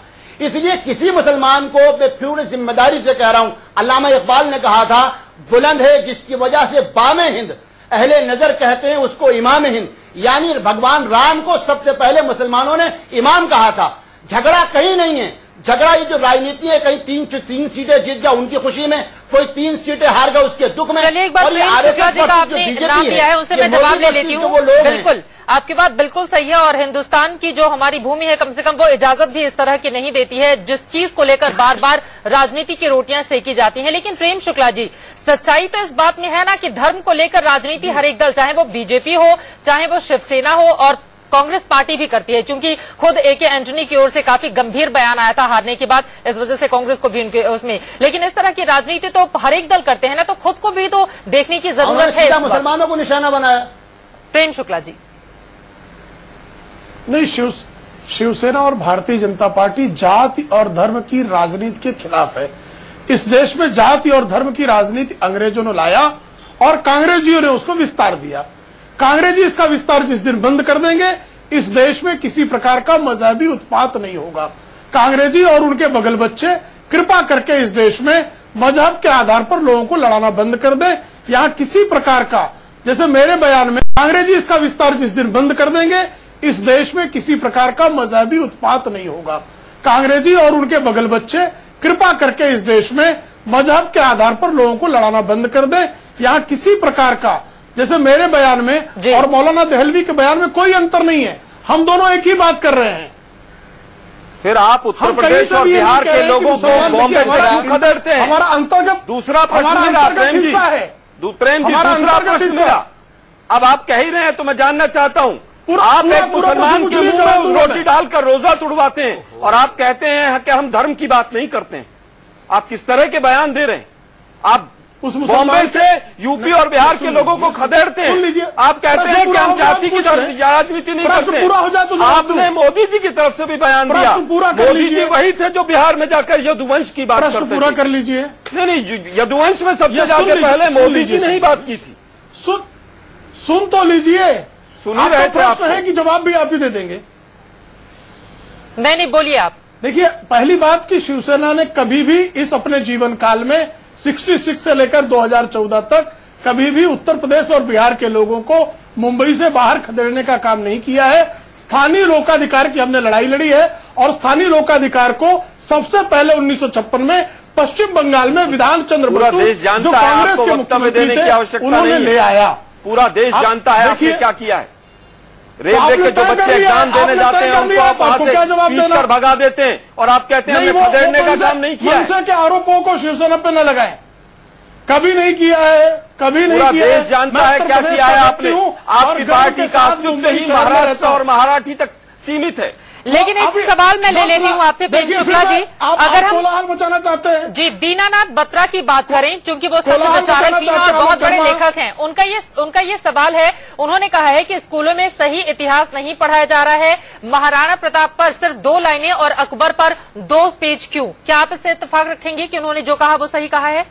इसलिए किसी मुसलमान को मैं पूरी जिम्मेदारी से कह रहा हूं, अल्लामा इकबाल ने कहा था, बुलंद है जिसकी वजह से बामे हिंद, अहले नजर कहते हैं उसको इमाम हिंद, यानी भगवान राम को सबसे पहले मुसलमानों ने इमाम कहा था। झगड़ा कहीं नहीं है, झगड़ा ये जो राजनीति है, कहीं तीन सीटें जीत गया उनकी खुशी में, कोई 3 सीटें हार गया उसके दुख में। चलिए एक बार प्रेम शुक्ला जी का आपने नाम लिया है, उनसे मैं जवाब ले लेती हूँ। बिल्कुल, आपकी बात बिल्कुल सही है और हिंदुस्तान की जो हमारी भूमि है, कम से कम वो इजाजत भी इस तरह की नहीं देती है जिस चीज को लेकर बार बार राजनीति की रोटियां सेकी जाती हैं। लेकिन प्रेम शुक्ला जी, सच्चाई तो इस बात में है ना कि धर्म को लेकर राजनीति हर एक दल, चाहे वो बीजेपी हो, चाहे वो शिवसेना हो और कांग्रेस पार्टी भी करती है, क्योंकि खुद ए.के. एंटनी की ओर से काफी गंभीर बयान आया था हारने के बाद, इस वजह से कांग्रेस को भी उनके उसमें, लेकिन इस तरह की राजनीति तो हर एक दल करते हैं ना, तो खुद को भी तो देखने की जरूरत है। मुसलमानों को निशाना बनाया प्रेम शुक्ला जी। नहीं, शिवसेना और भारतीय जनता पार्टी जाति और धर्म की राजनीति के खिलाफ है। इस देश में जाति और धर्म की राजनीति अंग्रेजों ने लाया और कांग्रेसियों ने उसको विस्तार दिया। कांग्रेसी इसका विस्तार जिस दिन बंद कर देंगे, इस देश में किसी प्रकार का मजहबी उत्पात नहीं होगा। कांग्रेसी और उनके बगल बच्चे कृपा करके इस देश में मजहब के आधार पर लोगों को लड़ाना बंद कर दे। यहाँ किसी प्रकार का, जैसे मेरे बयान में, कांग्रेसी इसका विस्तार जिस दिन बंद कर देंगे, इस देश में किसी प्रकार का मजहबी उत्पात नहीं होगा। कांग्रेसी और उनके बगल बच्चे कृपा करके इस देश में मजहब के आधार पर लोगों को लड़ाना बंद कर दे। यहाँ किसी प्रकार का, जैसे मेरे बयान में और मौलाना दहलवी के बयान में कोई अंतर नहीं है, हम दोनों एक ही बात कर रहे हैं। फिर आप उत्तर प्रदेश और बिहार के लोगों को बॉम्बे से क्यों खदेड़ते हैं? हमारा अंतर्गत दूसरा प्रश्न मिला प्रेम जी, प्रेम जी दूसरा प्रश्न मिला। अब आप कह ही रहे हैं तो मैं जानना चाहता हूं, आप एक मुसलमान के मुंह में उस रोटी डालकर रोजा तुड़वाते हैं और आप कहते हैं कि हम धर्म की बात नहीं करते हैं। आप किस तरह के बयान दे रहे हैं? आप बॉम्बे से यूपी और बिहार के लोगों को खदेड़ते हैं। आप कहते हैं कि हम जाति की राजनीति नहीं करते। आपने मोदी जी की तरफ से भी बयान दिया, मोदी जी वही थे जो बिहार में जाकर यदुवंश की बात करते थे। पूरा कर लीजिए। नहीं, यदुवंश में सबसे जाके पहले मोदी जी ने ही बात की थी। सुन तो लीजिए, सुन ही रहे थे। प्रश्न है कि जवाब भी आप ही दे देंगे। नहीं, बोलिए आप। देखिए, पहली बात कि शिवसेना ने कभी भी इस अपने जीवन काल में 66 से लेकर 2014 तक कभी भी उत्तर प्रदेश और बिहार के लोगों को मुंबई से बाहर खदेड़ने का काम नहीं किया है। स्थानीय लोकाधिकार की हमने लड़ाई लड़ी है और स्थानीय लोकाधिकार को सबसे पहले 1956 में पश्चिम बंगाल में विधान चंद्र बसु जो कांग्रेस के मुख्यमंत्री थे उन्होंने ले आया। पूरा देश जानता है आपने क्या किया है। रेलवे के जो बच्चे एग्जाम देने जाते हैं उनको आप वहां से पीट कर भगा देते हैं और आप कहते हैं हमने खदेड़ने का काम नहीं किया। मनसे के आरोपों को शिवसेना पे न लगाएं, कभी नहीं किया है, कभी नहीं किया है। देश जानता है क्या किया है आपने। आपकी पार्टी का अस्तित्व ही महाराष्ट्र और मराठी तक सीमित है। लेकिन एक सवाल मैं ले लेती हूँ आपसे प्रेम शुक्ला जी, अगर हम कोलाहल मचाना चाहते हैं जी दीनानाथ बत्रा की बात करें, चूंकि वो सत्य विचारक भी हैं और बहुत बड़े लेखक हैं, उनका ये सवाल है, उन्होंने कहा है कि स्कूलों में सही इतिहास नहीं पढ़ाया जा रहा है, महाराणा प्रताप पर सिर्फ 2 लाइनें और अकबर पर 2 पेज क्यों? क्या आप इससे इत्तेफाक रखेंगे कि उन्होंने जो कहा वो सही कहा है?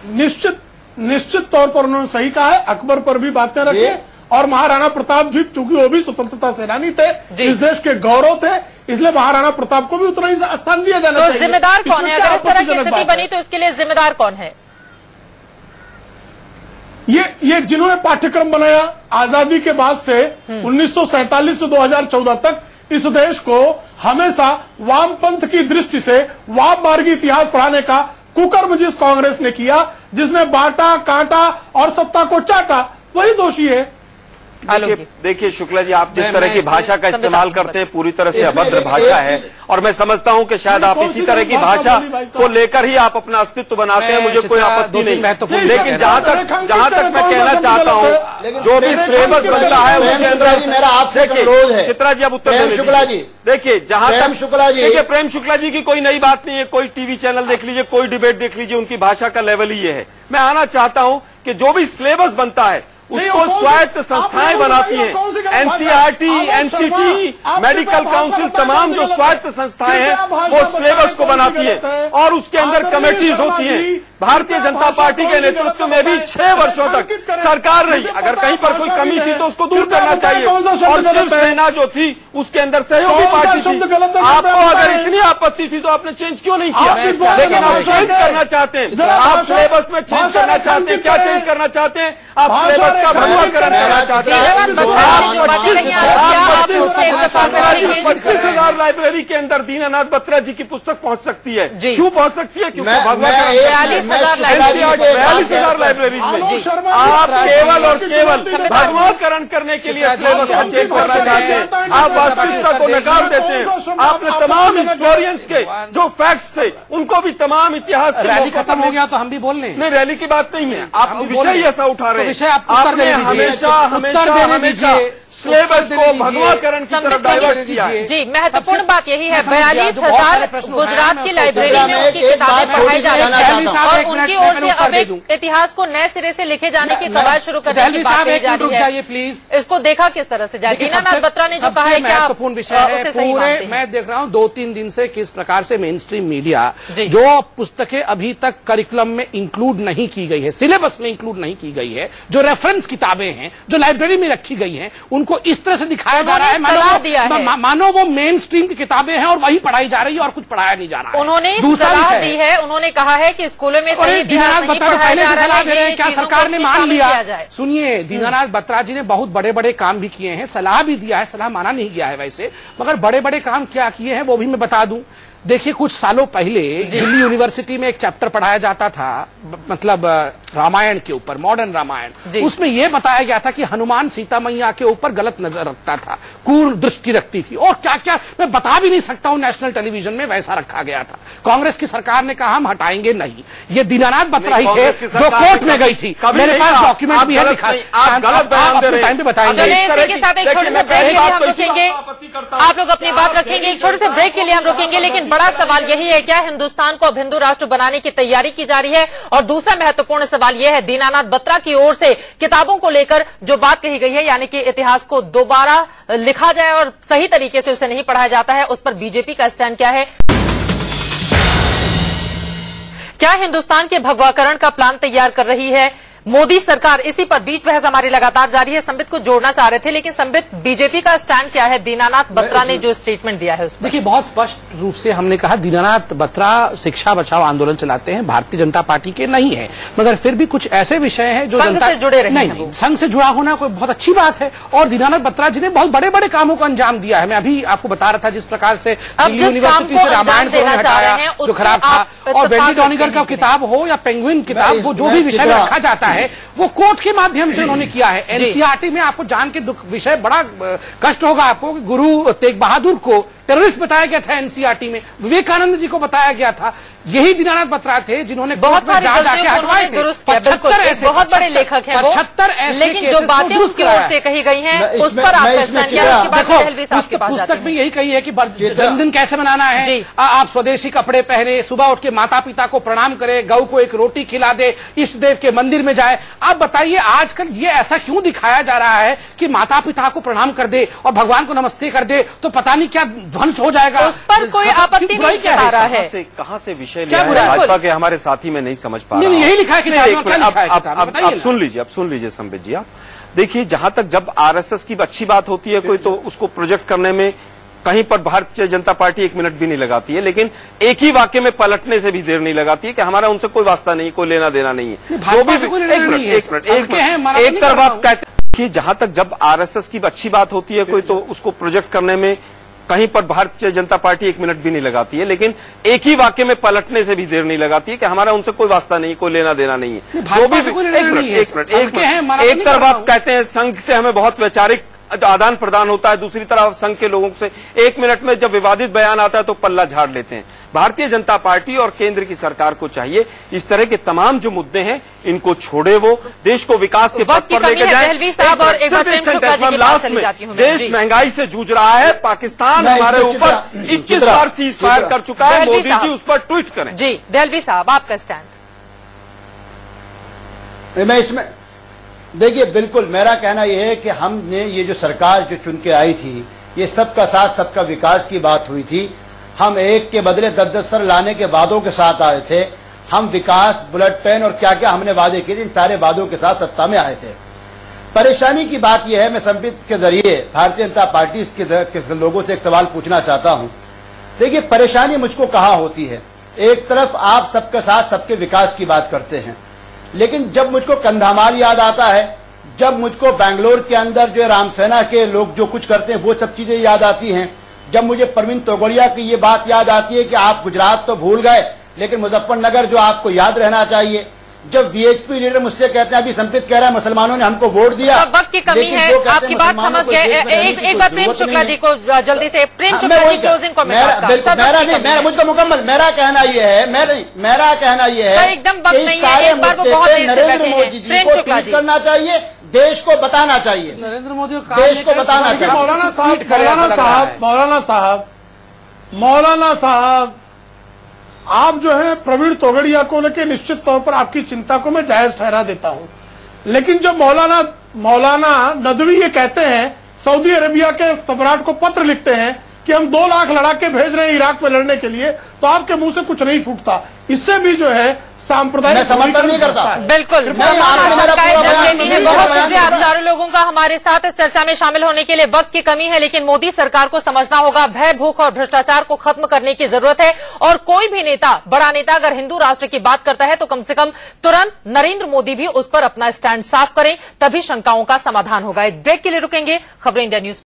निश्चित तौर पर उन्होंने सही कहा है। अकबर पर भी बातें रखी और महाराणा प्रताप जी चूंकि वो भी स्वतंत्रता सेनानी थे, इस देश के गौरव थे, इसलिए महाराणा प्रताप को भी उतना ही स्थान दिया जाना चाहिए। जिम्मेदार कौन है? अगर इस तरह की स्थिति बनी तो इसके लिए जिम्मेदार कौन है? ये जिन्होंने पाठ्यक्रम बनाया आजादी के बाद से 1947 से 2014 तक इस देश को हमेशा वामपंथ की दृष्टि से वाम मार्गी इतिहास पढ़ाने का कुकर्म जिस कांग्रेस ने किया, जिसने बांटा काटा और सत्ता को चाटा, वही दोषी है। देखिए शुक्ला जी, आप जिस तरह की भाषा का इस्तेमाल करते हैं पूरी तरह से अभद्र भाषा है और मैं समझता हूं कि शायद आप इसी तरह की भाषा को लेकर ही आप अपना अस्तित्व बनाते हैं। मुझे कोई आपत्ति नहीं, लेकिन जहां तक मैं कहना चाहता हूं, जो भी सिलेबस बनता है उसके अंदर मेरा आपसे अनुरोध है। चित्रा जी, अब उत्तर शुक्ला जी देखिए, जहां तक शुक्ला जी, देखिए प्रेम शुक्ला जी की कोई नई बात नहीं है। कोई टीवी चैनल देख लीजिए, कोई डिबेट देख लीजिए, उनकी भाषा का लेवल ही ये है। मैं आना चाहता हूं कि जो भी सिलेबस बनता है उसको स्वायत्त संस्थाएं बनाती हैं। एनसीईआरटी, एनसीटी, मेडिकल काउंसिल, तमाम जो स्वायत्त संस्थाएं हैं वो सिलेबस को बनाती हैं और उसके अंदर कमेटीज होती हैं। भारतीय जनता पार्टी के नेतृत्व में भी 6 वर्षों तक सरकार रही। अगर कहीं पर कोई कमी थी तो उसको दूर करना चाहिए और शिवसेना जो थी उसके अंदर सहयोगी पार्टी थी। आपको अगर इतनी आपत्ति थी तो आपने चेंज क्यों नहीं किया? लेकिन आप चेंज करना चाहते हैं, आप सिलेबस में चेंज करना चाहते हैं। क्या चेंज करना चाहते हैं? आप सिलेबस का भगवाकरण करना चाहते हैं। 25,000 लाइब्रेरी के अंदर दीनानाथ बत्रा जी की पुस्तक पहुंच सकती है। क्यों पहुंच सकती है? क्योंकि भगवाकरण 42,000 लाइब्रेरी में आप केवल और केवल भगवाकरण करने के लिए सिलेबस को चेंज करना चाहते हैं। आप वास्तविकता को नकार देते हैं। आपने तमाम हिस्टोरियंस के जो फैक्ट्स थे उनको भी तमाम इतिहास रैली खत्म हो गया तो हम भी बोल लें। नहीं, रैली की बात नहीं है, आप विषय ऐसा उठा रहे हैं। आपने हमेशा सिलेबस को भगवाकरण की तरफ डाइवर्ट किया है। जी, महत्वपूर्ण बात यही है, 42,000 गुजरात की लाइब्रेरी में उनकी किताबें पढ़ाई जा रही है और उनकी ओर से अब एक इतिहास को नए सिरे से लिखे जाने की कवायद शुरू करने की बात कही जा रही है। प्लीज इसको देखा किस तरह से जाए? दीनानाथ बत्रा ने जो कहा है क्या महत्वपूर्ण विषय है? पूरे मैं देख रहा हूँ 2-3 दिन से किस प्रकार से मेन स्ट्रीम मीडिया जो पुस्तकें अभी तक करिकुलम में इंक्लूड नहीं की गई है, सिलेबस में इंक्लूड नहीं की गई है, जो रेफरेंस किताबें हैं जो लाइब्रेरी में रखी गई हैं, उनको इस तरह से दिखाया जा रहा है मानो वो मेन स्ट्रीम की किताबें हैं और वही पढ़ाई जा रही है और कुछ पढ़ाया नहीं जा रहा है। उन्होंने सलाह दी है, उन्होंने कहा है कि स्कूलों में दीनानाथ बत्रा तो पहले से सलाह दे रहे हैं, क्या सरकार ने मान लिया? सुनिए, दीनानाथ बत्रा जी ने बहुत बड़े बड़े काम भी किए हैं, सलाह भी दिया है, सलाह माना नहीं गया है वैसे, मगर बड़े बड़े काम क्या किए हैं वो भी मैं बता दूं। देखिए, कुछ सालों पहले दिल्ली यूनिवर्सिटी में एक चैप्टर पढ़ाया जाता था, मतलब रामायण के ऊपर, मॉडर्न रामायण। उसमें यह बताया गया था कि हनुमान सीता मैया के ऊपर गलत नजर रखता था, क्रूर दृष्टि रखती थी और क्या क्या मैं बता भी नहीं सकता हूं। नेशनल टेलीविजन में वैसा रखा गया था। कांग्रेस की सरकार ने कहा हम हटाएंगे नहीं। ये दीनानाथ बत्रा ही थे जो कोर्ट में गई थी, मेरे पास डॉक्यूमेंट भी है लिखा। टाइम पे बताएंगे। इसी के साथ एक छोटे से ब्रेक के लिए हम रुकेंगे, आप लोग अपनी बात रखेंगे। एक छोटे से ब्रेक के लिए हम रुकेंगे, लेकिन बड़ा सवाल यही है, क्या हिंदुस्तान को अब हिंदू राष्ट्र बनाने की तैयारी की जा रही है? और दूसरा महत्वपूर्ण सवाल यह है, दीनानाथ बत्रा की ओर से किताबों को लेकर जो बात कही गई है, यानी कि इतिहास को दोबारा लिखा जाए और सही तरीके से उसे नहीं पढ़ाया जाता है, उस पर बीजेपी का स्टैंड क्या है? क्या हिंदुस्तान के भगवाकरण का प्लान तैयार कर रही है मोदी सरकार? इसी पर बीच बहस हमारी लगातार जारी है। संबित को जोड़ना चाह रहे थे, लेकिन संबित, बीजेपी का स्टैंड क्या है? दीनानाथ बत्रा ने जो स्टेटमेंट दिया है उस पर। देखिए, बहुत स्पष्ट रूप से हमने कहा, दीनानाथ बत्रा शिक्षा बचाओ आंदोलन चलाते हैं, भारतीय जनता पार्टी के नहीं है, मगर फिर भी कुछ ऐसे विषय हैं जो संघ से जुड़े रहे हैं। नहीं, संघ से जुड़ा होना कोई बहुत अच्छी बात है, और दीनानाथ बत्रा जी ने बहुत बड़े बड़े कामों को अंजाम दिया है। मैं अभी आपको बता रहा था, जिस प्रकार से यूनिवर्सिटी से रामायण को हटाया जो खराब था, और वेंडी डॉनिगर का किताब हो या पेंगुइन किताब, वो जो भी विषय में रखा जाता है वो कोर्ट के माध्यम से उन्होंने किया है। एनसीईआरटी में आपको जान के दुख विषय बड़ा कष्ट होगा आपको कि गुरु तेग बहादुर को टेररिस्ट बताया गया था एनसीईआरटी में, विवेकानंद जी को बताया गया था। यही दीनानाथ बत्रा थे जिन्होंने बहुत सारी जाके हटवाए थे। 75 ऐसे बहुत बड़े लेखक हैं, 75 ऐसे, लेकिन जो बातें उसकी ओर से कही गई हैं उस पर आपका स्टैंड क्या है? पुस्तक में यही कही है कि जन्मदिन कैसे मनाना है, आप स्वदेशी कपड़े पहने, सुबह उठ के माता पिता को प्रणाम करे, गऊ को एक रोटी खिला दे, इष्ट देव के मंदिर में जाए। आप बताइए, आजकल ये ऐसा क्यों दिखाया जा रहा है कि माता पिता को प्रणाम कर दे और भगवान को नमस्ते कर दे तो पता नहीं क्या ध्वंस हो जाएगा? उस पर कोई आपत्ति नहीं जता रहा है। कहाँ से विषय लिया है भाजपा के हमारे साथी में नहीं समझ पा रहा हूं। यही लिखा है। अब सुन लीजिए संबित जी, आप देखिए, जहां तक जब आरएसएस की अच्छी बात होती है कोई, तो उसको प्रोजेक्ट करने में कहीं पर भारतीय जनता पार्टी 1 मिनट भी नहीं लगाती है, लेकिन एक ही वाक्य में पलटने से भी देर नहीं लगाती है कि हमारा उनसे कोई वास्ता नहीं, कोई लेना देना नहीं है। एक तरफ आप कहते हैं कि जहां तक जब आरएसएस की अच्छी बात होती है कोई, तो उसको प्रोजेक्ट करने में कहीं पर भारतीय जनता पार्टी 1 मिनट भी नहीं लगाती है, लेकिन एक ही वाक्य में पलटने से भी देर नहीं लगाती है कि हमारा उनसे कोई वास्ता नहीं, कोई लेना देना नहीं है। एक तरफ आप कहते हैं संघ से हमें बहुत वैचारिक आदान प्रदान होता है, दूसरी तरफ संघ के लोगों से 1 मिनट में जब विवादित बयान आता है तो पल्ला झाड़ लेते हैं। भारतीय जनता पार्टी और केंद्र की सरकार को चाहिए इस तरह के तमाम जो मुद्दे हैं इनको छोड़े, वो देश को विकास के पथ पर लेकर जाए। लास्ट में देश महंगाई से जूझ रहा है, पाकिस्तान हमारे ऊपर 21 बार सीज फायर कर चुका है, मोदी जी उस पर ट्वीट करें। जी देहलवी साहब, आपका स्टैंड? मैं इसमें देखिए, बिल्कुल मेरा कहना यह है कि हमने ये जो सरकार जो चुन के आई थी, ये सबका साथ सबका विकास की बात हुई थी। हम एक के बदले 10-10 सर लाने के वादों के साथ आए थे। हम विकास, बुलेट ट्रेन और क्या क्या हमने वादे किए, इन सारे वादों के साथ सत्ता में आए थे। परेशानी की बात यह है, मैं संबित के जरिए भारतीय जनता पार्टी के लोगों से एक सवाल पूछना चाहता हूं। देखिए, परेशानी मुझको कहां होती है? एक तरफ आप सबके साथ सबके विकास की बात करते हैं, लेकिन जब मुझको कंधामाल याद आता है, जब मुझको बेंगलोर के अंदर जो रामसेना के लोग जो कुछ करते हैं वो सब चीजें याद आती हैं, जब मुझे प्रवीण तोगड़िया की ये बात याद आती है कि आप गुजरात तो भूल गए लेकिन मुजफ्फरनगर जो आपको याद रहना चाहिए, जब वीएचपी लीडर मुझसे कहते हैं, अभी संबित कह रहा है मुसलमानों ने हमको वोट दिया, वक्त की कमी है, आपकी बात समझ गए। एक बार प्रेम शुक्ला जी को जल्दी से, प्रेम शुक्ला जी क्लोजिंग कमेंट। मेरा नहीं, मुझको मुकम्मल मेरा कहना यह है, मेरा कहना यह है एकदम वक्त नहीं है, एक बार वो बहुत देर से नरेंद्र मोदी जी को ट्वीट करना चाहिए, देश को बताना चाहिए, नरेंद्र मोदी देश को बताना चाहिए। मौलाना साहब, आप जो है प्रवीण तोगड़िया को लेकर निश्चित तौर पर आपकी चिंता को मैं जायज ठहरा देता हूं, लेकिन जब मौलाना नदवी ये कहते हैं, सऊदी अरेबिया के सम्राट को पत्र लिखते हैं कि हम 2 लाख लड़ाके भेज रहे हैं इराक में लड़ने के लिए, तो आपके मुंह से कुछ नहीं फूटता। इससे भी जो है सांप्रदायिक समर्थन नहीं करता। बिल्कुल, बहुत शुक्रिया आप सारे लोगों का हमारे साथ इस चर्चा में शामिल होने के लिए। वक्त की कमी है, लेकिन मोदी सरकार को समझना होगा, भय, भूख और भ्रष्टाचार को खत्म करने की जरूरत है। और कोई भी नेता, बड़ा नेता अगर हिंदू राष्ट्र की बात करता है तो कम से कम तुरंत नरेंद्र मोदी भी उस पर अपना स्टैंड साफ करें, तभी शंकाओं का समाधान होगा। एक ब्रेक के लिए रुकेंगे, खबरें इंडिया न्यूज